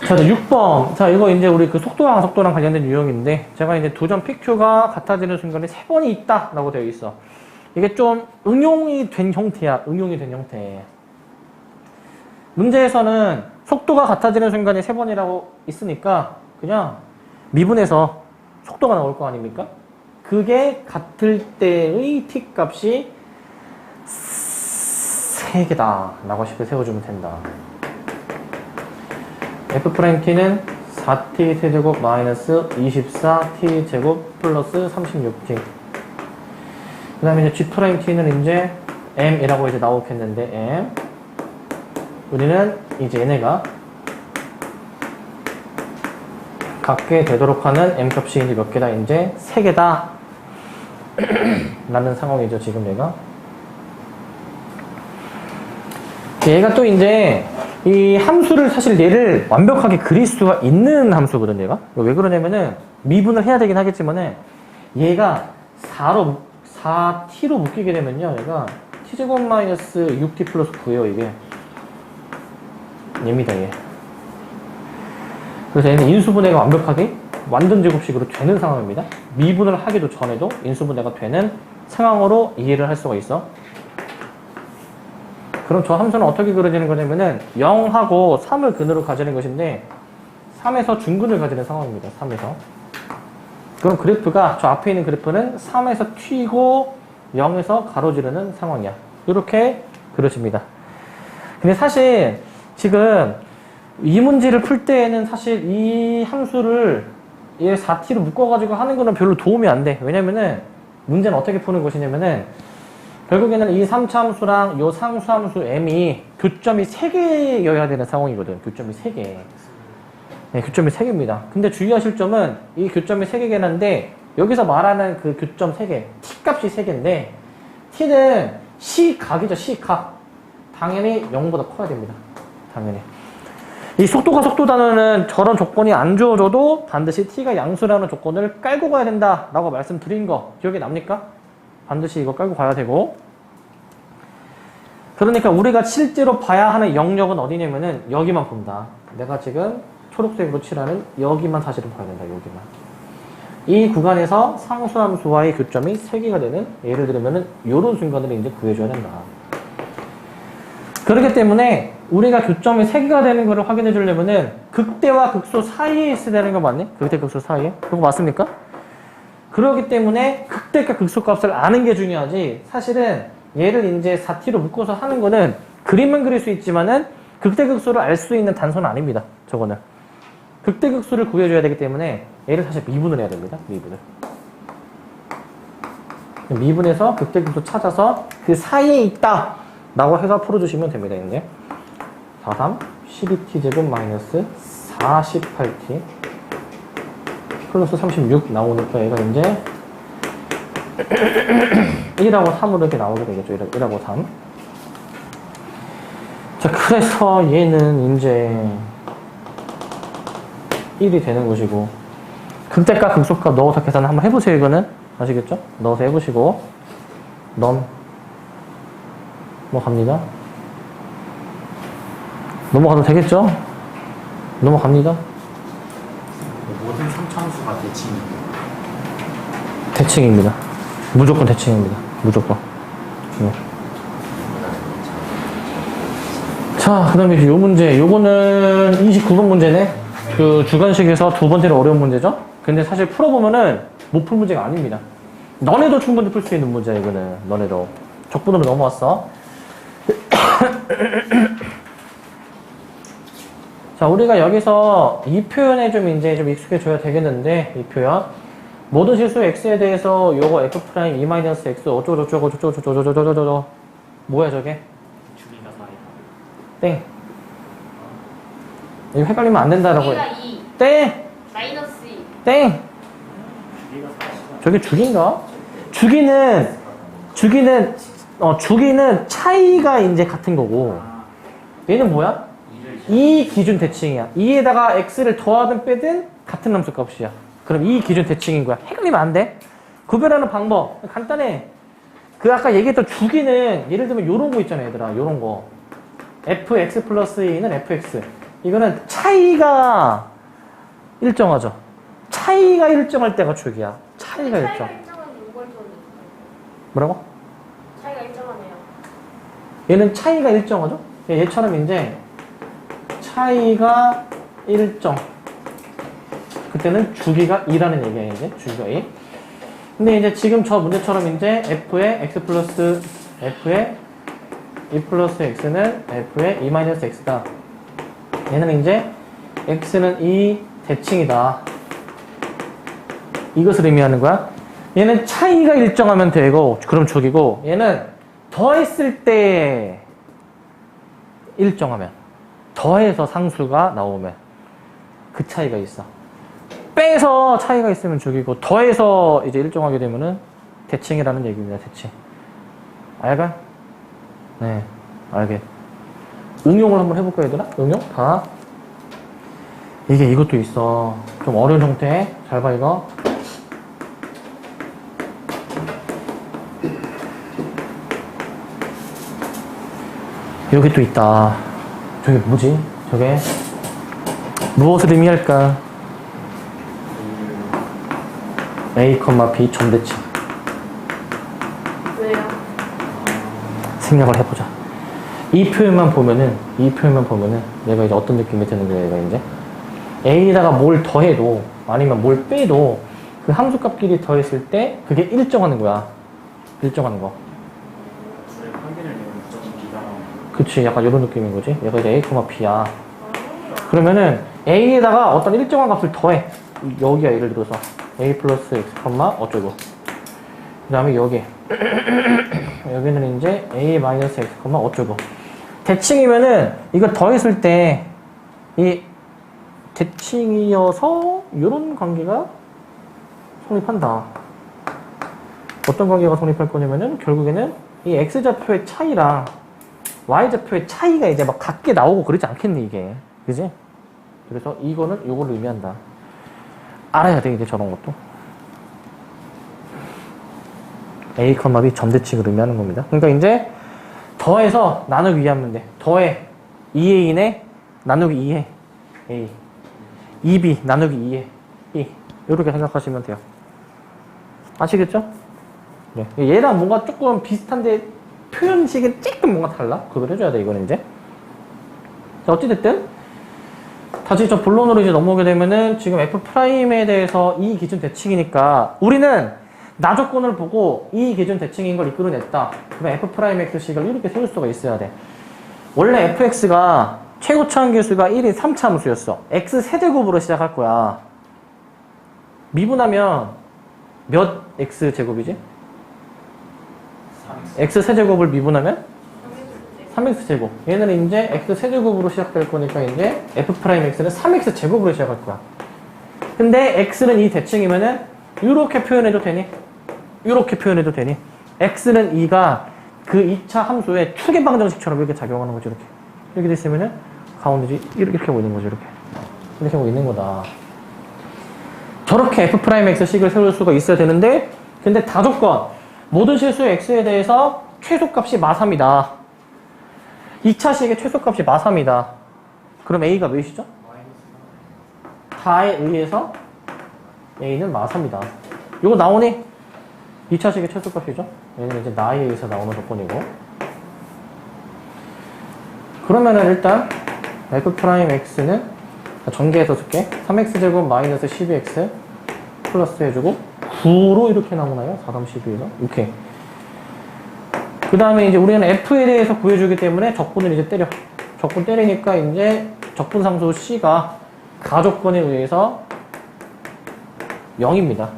자 6번. 자 이거 이제 우리 그 속도랑 관련된 유형인데 제가 이제 두 점 PQ가 같아지는 순간에 3번이 있다 라고 되어 있어. 이게 좀 응용이 된 형태야. 응용이 된 형태. 문제에서는 속도가 같아지는 순간에 3번이라고 있으니까 그냥 미분해서 속도가 나올 거 아닙니까? 그게 같을 때의 t 값이 3개다 라고 쉽게 세워주면 된다. f't는 4t 세제곱 마이너스 24t 제곱 플러스 36t. 그 다음에 이제 g't는 이제 m이라고 이제 나오겠는데 m. 우리는 이제 얘네가 갖게 되도록 하는 m 값이 이제 몇 개다? 이제 3개다 라는 상황이죠. 지금 얘가 또 이제 이 함수를 사실 얘를 완벽하게 그릴 수가 있는 함수거든. 얘가 왜 그러냐면은 미분을 해야 되긴 하겠지만은 얘가 4t로 묶이게 되면요 얘가 t제곱 마이너스 6t 플러스 9예요. 이게 얘입니다. 얘. 그래서 얘는 인수분해가 완벽하게 완전 제곱식으로 되는 상황입니다. 미분을 하기도 전에도 인수분해가 되는 상황으로 이해를 할 수가 있어. 그럼 저 함수는 어떻게 그려지는 거냐면은 0하고 3을 근으로 가지는 것인데 3에서 중근을 가지는 상황입니다. 3에서. 그럼 그래프가 저 앞에 있는 그래프는 3에서 튀고 0에서 가로지르는 상황이야. 이렇게 그려집니다. 근데 사실 지금 이 문제를 풀 때에는 사실 이 함수를 얘 4t로 묶어가지고 하는 거는 별로 도움이 안 돼. 왜냐면은 문제는 어떻게 푸는 것이냐면은 결국에는 이 3차 함수랑 요 상수함수 m이 교점이 3개여야 되는 상황이거든. 교점이 3개. 네, 교점이 3개입니다. 근데 주의하실 점은 이 교점이 3개긴 한데 여기서 말하는 그 교점 3개, t 값이 3개인데 t는 C각이죠. C각. 당연히 0보다 커야 됩니다. 당연히. 이 속도가 속도 단어는 저런 조건이 안 주어져도 반드시 t가 양수라는 조건을 깔고 가야 된다라고 말씀드린 거 기억이 납니까? 반드시 이거 깔고 가야 되고. 그러니까 우리가 실제로 봐야 하는 영역은 어디냐면은 여기만 본다. 내가 지금 초록색으로 칠하는 여기만 사실은 봐야 된다. 여기만. 이 구간에서 상수함수와의 교점이 3개가 되는, 예를 들면은 요런 순간을 이제 구해줘야 된다. 그렇기 때문에 우리가 교점이 3개가 되는 것을 확인해 주려면은 극대와 극소 사이에 있어야 되는 거 맞니? 극대 극소 사이에? 그거 맞습니까? 그렇기 때문에 극대값 극소값을 아는 게 중요하지. 사실은 얘를 이제 4t로 묶어서 하는 거는 그림은 그릴 수 있지만은 극대 극소를 알 수 있는 단서는 아닙니다. 저거는 극대 극소를 구해줘야 되기 때문에 얘를 사실 미분을 해야 됩니다. 미분해서 극대 극소 찾아서 그 사이에 있다 라고 해서 풀어주시면 됩니다. 이제 43 12t 제곱 마이너스 48t 플러스 36 나오니까 얘가 이제 1하고 3으로 이렇게 나오게 되겠죠. 1하고 3. 자, 그래서 얘는 이제 1이 되는 것이고, 극대값, 극소값 넣어서 계산 한번 해보세요, 이거는. 아시겠죠? 넣어서 해보시고. 넘어갑니다. 넘어가도 되겠죠? 넘어갑니다. 모든 3차함수가 대칭입니다. 대칭입니다. 무조건 대칭입니다. 무조건. 네. 자, 그 다음에 요 문제. 요거는 29번 문제네. 그 주관식에서 두 번째로 어려운 문제죠? 근데 사실 풀어보면은 못 풀 문제가 아닙니다. 너네도 충분히 풀 수 있는 문제야, 이거는. 너네도. 적분으로 넘어왔어. 자, 우리가 여기서 이 표현에 좀 이제 좀 익숙해져야 되겠는데, 이 표현. 모든 실수 x에 대해서 요거 f 프라임 e 마이너스 x 어쩌고저쩌고 저쩌고저쩌고 뭐야 저게? 주기가 4이다. 땡. 이거 헷갈리면 안 된다라고 주기가 해. 2 땡! 마이너스 2 땡! 주기가 4시다. 저게 주기인가? 주기는 차이가 이제 같은 거고, 얘는 뭐야? 이 기준 대칭이야. 2에다가 x를 더하든 빼든 같은 함수 값이야. 그럼 이 기준 대칭인 거야. 헷갈리면 안 돼. 구별하는 방법 간단해. 그 아까 얘기했던 주기는 예를 들면 요런 거 있잖아, 얘들아. 요런 거. fx 플러스 2는 fx. 이거는 차이가 일정하죠. 차이가 일정할 때가 주기야. 차이가 일정. 차이가 일정한 이걸 좀 뭐라고? 차이가 일정하네요. 얘는 차이가 일정하죠? 얘처럼 이제 차이가 일정. 그때는 주기가 2라는 얘기야, 이제. 주기가 2. 근데 이제 지금 저 문제처럼 이제 f의 x 플러스 f의 2 플러스 x는 f의 2 마이너스 x다. 얘는 이제 x는 2 대칭이다. 이것을 의미하는 거야. 얘는 차이가 일정하면 되고, 그럼 주기고, 얘는 더했을 때 일정하면, 더해서 상수가 나오면 그 차이가 있어. 빼서 차이가 있으면 주기고, 더해서 이제 일정하게 되면은 대칭이라는 얘기입니다. 대칭. 알가? 네, 알게. 응용을 한번 해볼까, 얘들아? 응용? 봐. 이게 이것도 있어. 좀 어려운 형태. 잘 봐, 이거. 여기 또 있다. 저게 뭐지? 저게 무엇을 의미할까? A, B 점대칭. 왜요? 생각을 해보자. 이 표현만 보면은 내가 이제 어떤 느낌이 드는 거야, 얘가 이제. A에다가 뭘 더해도 아니면 뭘 빼도 그 함수값끼리 더했을 때 그게 일정하는 거야. 일정하는 거. 둘의 관계를 내면 무조건 B가 나오는 그치, 약간 이런 느낌인 거지. 얘가 이제 A, B야. 그러면은 A에다가 어떤 일정한 값을 더해. 여기야, 예를 들어서. A 플러스 X, 어쩌고. 그 다음에 여기. 여기는 이제 A 마이너스 X, 어쩌고. 대칭이면은 이거 더했을 때 이 대칭이어서 이런 관계가 성립한다. 어떤 관계가 성립할 거냐면은 결국에는 이 X좌표의 차이랑 Y좌표의 차이가 이제 막 같게 나오고 그러지 않겠니, 이게. 그지? 그래서 이거는 요걸 의미한다. 알아야 돼, 이제 저런 것도. A, B 점대칭을 의미하는 겁니다. 그러니까 이제 더해서 나누기 2 하면 돼. 더해 2A네 나누기 2해 A. 2B 나누기 2해 B. 이렇게 생각하시면 돼요. 아시겠죠? 네. 얘랑 뭔가 조금 비슷한데 표현식은 조금 뭔가 달라? 그걸 해줘야 돼, 이거는 이제. 자, 어찌됐든 다시 저 본론으로 이제 넘어오게 되면은 지금 F'에 대해서 이 기준 대칭이니까 우리는 나 조건을 보고 이 기준 대칭인 걸 이끌어냈다. 그러면 F'X식을 이렇게 세울 수가 있어야 돼. 원래 fx가 최고차 함수가 1인 3차 함수였어. x 세제곱으로 시작할 거야. 미분하면 몇 x 제곱이지? x 세제곱을 미분하면 3x 제곱. 얘는 이제 x 세제곱으로 시작될 거니까 이제 f'x는 3x 제곱으로 시작할 거야. 근데 x는 이 대칭이면은 이렇게 표현해도 되니? 이렇게 표현해도 되니? x는 2가 그 2차 함수의 추계 방정식처럼 이렇게 작용하는 거지, 이렇게. 이렇게 됐으면은 가운데 이렇게 하고 있는 거죠, 이렇게. 이렇게 하고 있는 거다. 저렇게 f'x식을 세울 수가 있어야 되는데 근데 다조건 모든 실수의 x에 대해서 최소값이 마삼이다. 2차식의 최소값이 마삼이다. 그럼 a가 몇이죠? 다에 의해서 a는 마삼이다. 이거 나오니? 2차식의 최소값이죠? 얘는 이제 나에 의해서 나오는 조건이고. 그러면은 일단 f'x는 전개해서 줄게. 3x제곱 마이너스 12x 플러스 해주고 9로 이렇게 나오나요? 4, 3, 12에서? 오케이. 그 다음에 이제 우리는 f에 대해서 구해주기 때문에 적분을 이제 때려. 적분 때리니까 이제 적분상수 c가 가조건에 의해서 0입니다.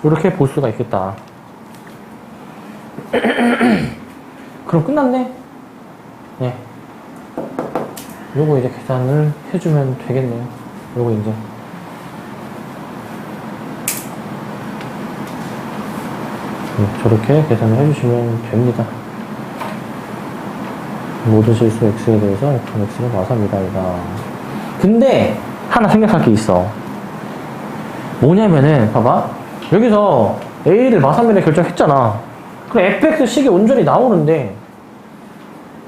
이렇게 볼 수가 있겠다. 그럼 끝났네. 네. 요거 이제 계산을 해주면 되겠네요. 요거 이제. 저렇게 계산을 해주시면 됩니다. 모든 실수 x에 대해서 x는 마삼이다. 근데 하나 생각할 게 있어. 뭐냐면은 봐봐. 여기서 a를 마삼이라 결정했잖아. 그럼 fx식이 온전히 나오는데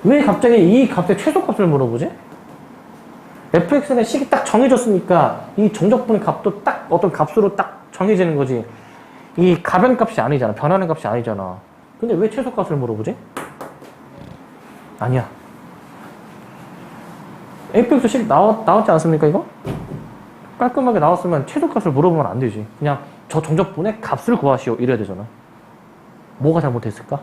왜 갑자기 이 값의 최소값을 물어보지? fx는 식이 딱 정해졌으니까 이 정적분의 값도 딱 어떤 값으로 딱 정해지는 거지. 이 가변값이 아니잖아. 변하는 값이 아니잖아. 근데 왜 최소값을 물어보지? 아니야. fx식 나왔지 않습니까 이거? 깔끔하게 나왔으면 최소값을 물어보면 안 되지. 그냥 저 정적분의 값을 구하시오 이래야 되잖아. 뭐가 잘못됐을까?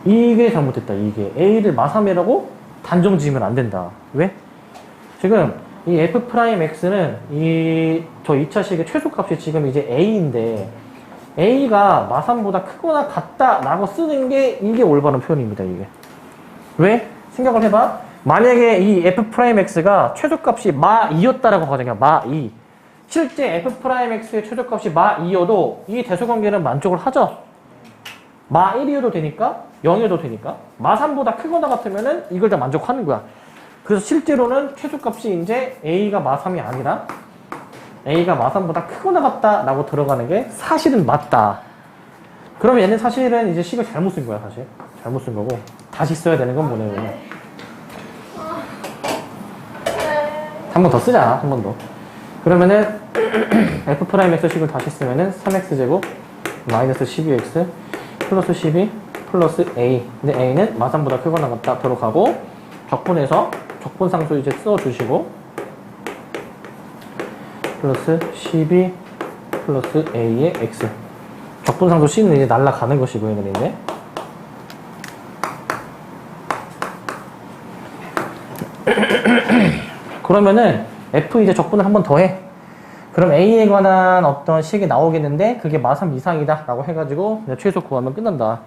이게 잘못됐다. 이게 a를 마삼이라고 단정 지으면 안 된다. 왜? 지금 이 f'x는 저 2차식의 최소값이 지금 이제 a인데 a가 마삼보다 크거나 같다라고 쓰는 게 이게 올바른 표현입니다. 이게 왜? 생각을 해봐. 만약에 이 f'x가 최소값이 마2였다라고 가정해. 마2. 실제 f'x의 최소값이 마2여도 이 대소관계는 만족을 하죠. 마1이어도 되니까 0이어도 되니까 마3보다 크거나 같으면은 이걸 다 만족하는 거야. 그래서 실제로는 최소값이 이제 a가 마3이 아니라 a가 마3보다 크거나 같다라고 들어가는 게 사실은 맞다. 그러면 얘는 사실은 이제 식을 잘못 쓴 거야. 사실 잘못 쓴 거고 다시 써야 되는 건 뭐냐면 한 번 더 쓰자. 한 번 더. 그러면은 f'x 식을 다시 쓰면은 3x제곱 마이너스 12x 플러스 12 플러스 a. 근데 a는 마3보다 크거나 같다 들어가고 적분해서 적분상수 이제 써주시고 플러스 12 플러스 a의 x. 적분상수 c는 이제 날라가는 것이고 얘는 이제 그러면은 f 이제 적분을 한 번 더 해. 그럼 a에 관한 어떤 식이 나오겠는데 그게 마3 이상이다 라고 해가지고 최소 구하면 끝난다.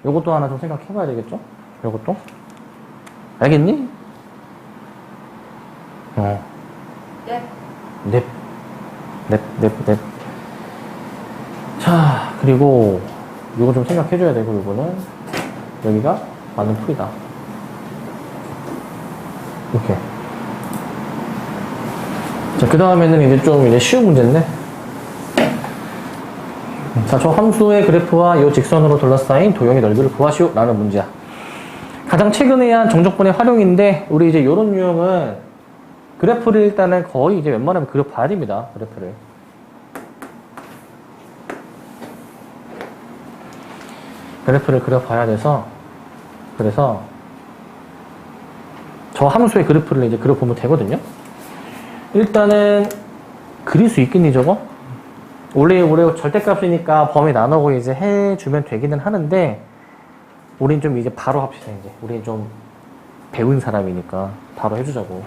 요것도 하나 좀 생각해 봐야 되겠죠? 요것도 알겠니? 넵. 자, 그리고 요거 좀 생각해 줘야 되고 요거는 여기가 맞는 풀이다. 이렇게. 자, 그 다음에는 이제 좀 이제 쉬운 문제인데. 자, 저 함수의 그래프와 이 직선으로 둘러싸인 도형의 넓이를 구하시오 라는 문제야. 가장 최근에 한 정적분의 활용인데, 우리 이제 요런 유형은 그래프를 일단은 거의 이제 웬만하면 그려봐야 됩니다. 그래프를. 그래프를 그려봐야 돼서, 그래서 저 함수의 그래프를 이제 그려보면 되거든요. 일단은 그릴 수 있겠니 저거? 원래 절대값이니까 범위 나누고 이제 해주면 되기는 하는데 우린 좀 이제 바로 합시다. 이제 우린 좀 배운 사람이니까 바로 해주자고.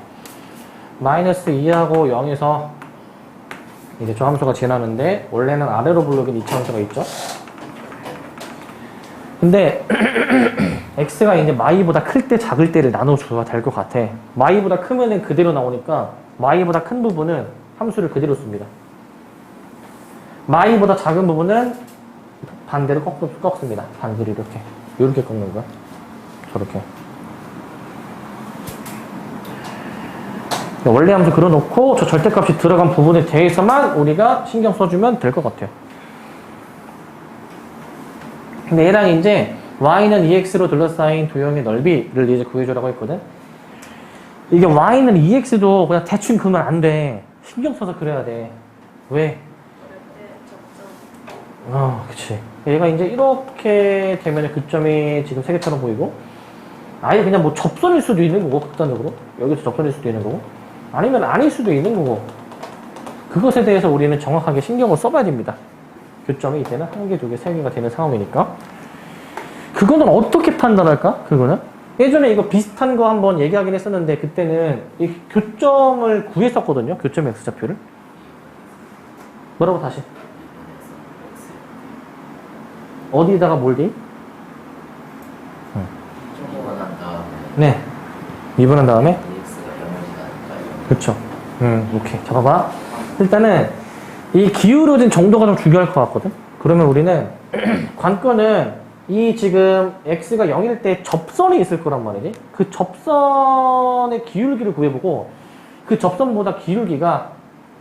마이너스 2하고 0에서 이제 저 함수가 지나는데 원래는 아래로 불러긴 이차 함수가 있죠. 근데 x가 이제 마이보다 클 때 작을 때를 나눠줘야 될 것 같아. 마이보다 크면은 그대로 나오니까 마이보다 큰 부분은 함수를 그대로 씁니다. 마이보다 작은 부분은 반대로 꺾습니다. 반대로 이렇게. 이렇게 꺾는 거야. 저렇게. 원래 함수 그려놓고 저 절대값이 들어간 부분에 대해서만 우리가 신경 써주면 될 것 같아요. 근데 얘랑 이제 y는 2x로 둘러싸인 도형의 넓이를 이제 구해주라고 했거든. 이게 y는 2x도 그냥 대충 그으면 안 돼. 신경 써서 그려야 돼. 왜? 그치. 얘가 이제 이렇게 되면 교점이 지금 세 개처럼 보이고, 아예 그냥 뭐 접선일 수도 있는 거고, 극단적으로. 여기서 접선일 수도 있는 거고, 아니면 아닐 수도 있는 거고, 그것에 대해서 우리는 정확하게 신경을 써봐야 됩니다. 교점이 이때는 한 개, 두 개, 세 개가 되는 상황이니까. 그거는 어떻게 판단할까? 그거는? 예전에 이거 비슷한 거 한번 얘기하긴 했었는데, 그때는 이 교점을 구했었거든요. 교점 X좌표를. 뭐라고 다시? 어디다가 뭘 돼? 정보가 난 다음에 네. 미분한 다음에? EX가 0이 나니까 그쵸. 오케이. 잡아봐. 일단은, 이 기울어진 정도가 좀 중요할 것 같거든? 그러면 우리는, 관건은, 이 지금, x가 0일 때 접선이 있을 거란 말이지? 그 접선의 기울기를 구해보고, 그 접선보다 기울기가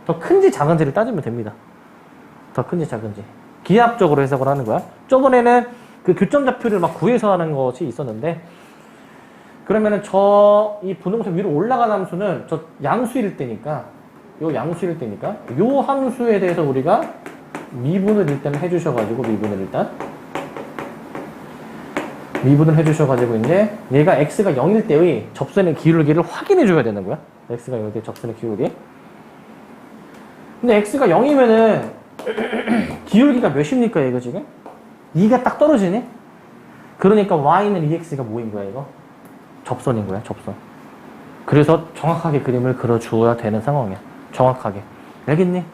더 큰지 작은지를 따지면 됩니다. 더 큰지 작은지. 기하학적으로 해석을 하는 거야. 저번에는 그 교점 좌표를 막 구해서 하는 것이 있었는데, 그러면은 이 분홍색 위로 올라간 함수는 저 양수일 때니까, 요 양수일 때니까, 요 함수에 대해서 우리가 미분을 일단 해주셔가지고, 미분을 해주셔가지고, 이제 얘가 x가 0일 때의 접선의 기울기를 확인해줘야 되는 거야. x가 0일 때 접선의 기울기. 근데 x가 0이면은, 기울기가 몇입니까, 이거 지금? 2가 딱 떨어지네? 그러니까 y는 2x가 뭐인 거야, 이거? 접선인 거야, 접선. 그래서 정확하게 그림을 그려주어야 되는 상황이야. 정확하게. 알겠니?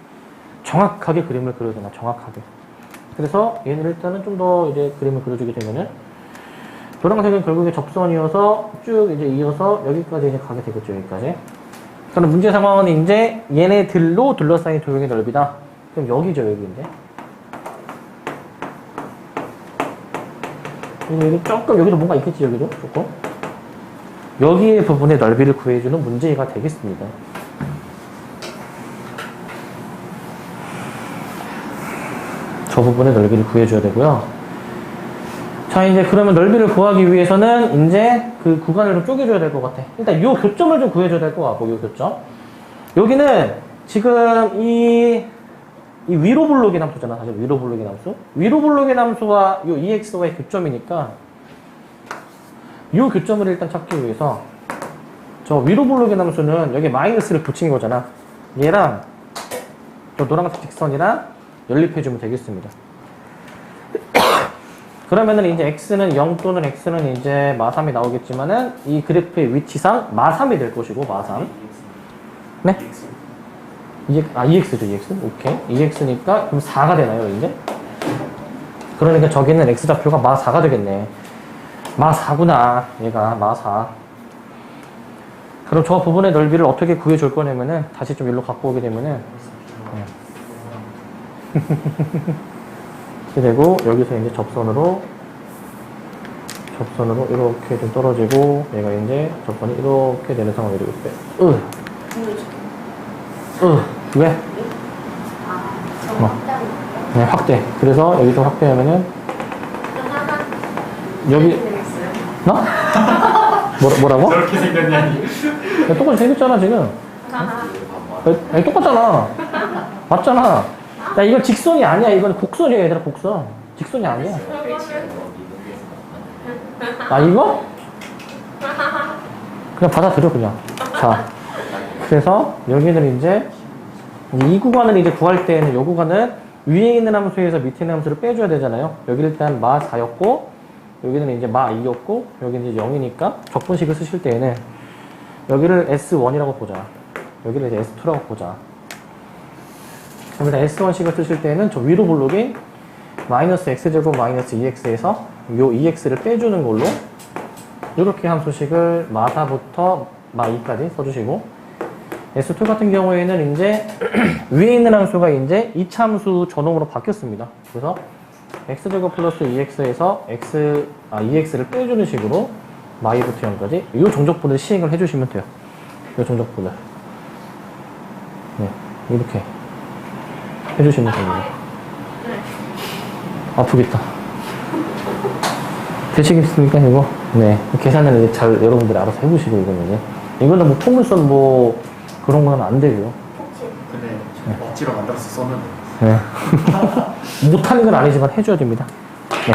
정확하게 그림을 그려야 되나, 정확하게. 그래서 얘는 일단은 좀 더 이제 그림을 그려주게 되면은, 노란색은 결국에 접선이어서 쭉 이제 이어서 여기까지 이제 가게 되겠죠, 여기까지. 그럼 문제 상황은 이제 얘네들로 둘러싸인 도형의 넓이다. 그럼 여기죠, 여기인데. 여기 조금, 여기도 뭔가 있겠지, 여기도? 조금. 여기의 부분의 넓이를 구해주는 문제가 되겠습니다. 저 부분의 넓이를 구해줘야 되고요. 자, 이제 그러면 넓이를 구하기 위해서는 이제 그 구간을 좀 쪼개줘야 될 것 같아. 일단 요 교점을 좀 구해줘야 될 것 같고, 요 교점. 여기는 지금 이 위로 블록의 함수잖아. 사실 위로 블록의 함수. 위로 블록의 함수와 요 EX와의 교점이니까 요 교점을 일단 찾기 위해서 저 위로 블록의 함수는 여기 마이너스를 붙인 거잖아. 얘랑 저 노란색 직선이랑 연립해주면 되겠습니다. 그러면은 이제 X는 0 또는 X는 이제 마3이 나오겠지만은 이 그래프의 위치상 마3이 될 것이고, 마3. 네? EX죠, EX. 오케이. EX니까, 그럼 4가 되나요, 이제? 그러니까 저기는 X좌표가 마4가 되겠네. 마4구나. 얘가 마4. 그럼 저 부분의 넓이를 어떻게 구해줄 거냐면은, 다시 좀 일로 갖고 오게 되면은, 이렇게 되고, 여기서 이제 접선으로 이렇게 좀 떨어지고, 얘가 이제 접선이 이렇게 되는 상황이 되겠어요. 왜? 네, 확대. 그래서 여기 좀 확대하면은 여기 뭐라고? 저렇게 생겼냐니. 야, 똑같이 생겼잖아 지금. 아니, 똑같잖아. 맞잖아. 야, 이건 직선이 아니야. 이건 곡선이야, 얘들아. 곡선. 직선이 아니야. 아, 이거? 그냥 받아들여, 그냥. 자, 그래서 여기는 이제 이 구간을 이제 구할 때에는 이 구간은 위에 있는 함수에서 밑에 있는 함수를 빼줘야 되잖아요. 여기 일단 마4였고, 여기는 이제 마2였고, 여기는 이제 0이니까 적분식을 쓰실 때에는 여기를 S1이라고 보자. 여기를 이제 S2라고 보자. 그럼 일단 S1식을 쓰실 때에는 저 위로 블록이 마이너스 X제곱 마이너스 2X에서 요 2X를 빼주는 걸로 이렇게 함수식을 마4부터 마2까지 써주시고, S2 같은 경우에는 이제 위에 있는 함수가 이제 이차함수 전홍으로 바뀌었습니다. 그래서 x제곱 플러스 2x에서 ex를 빼주는 식으로 y부터 0까지 이 종족분을 시행을 해주시면 돼요. 이 종족분을. 네, 이렇게 해주시면 됩니다. 아프겠다. 되시겠습니까, 이거? 네. 계산을 이제 잘 여러분들이 알아서 해보시고, 이거는 뭐 포물선 뭐 그런 거는 안 되고요. 근데 억지로 만들어서 썼는데 네. 못하는 건 아니지만 해줘야 됩니다.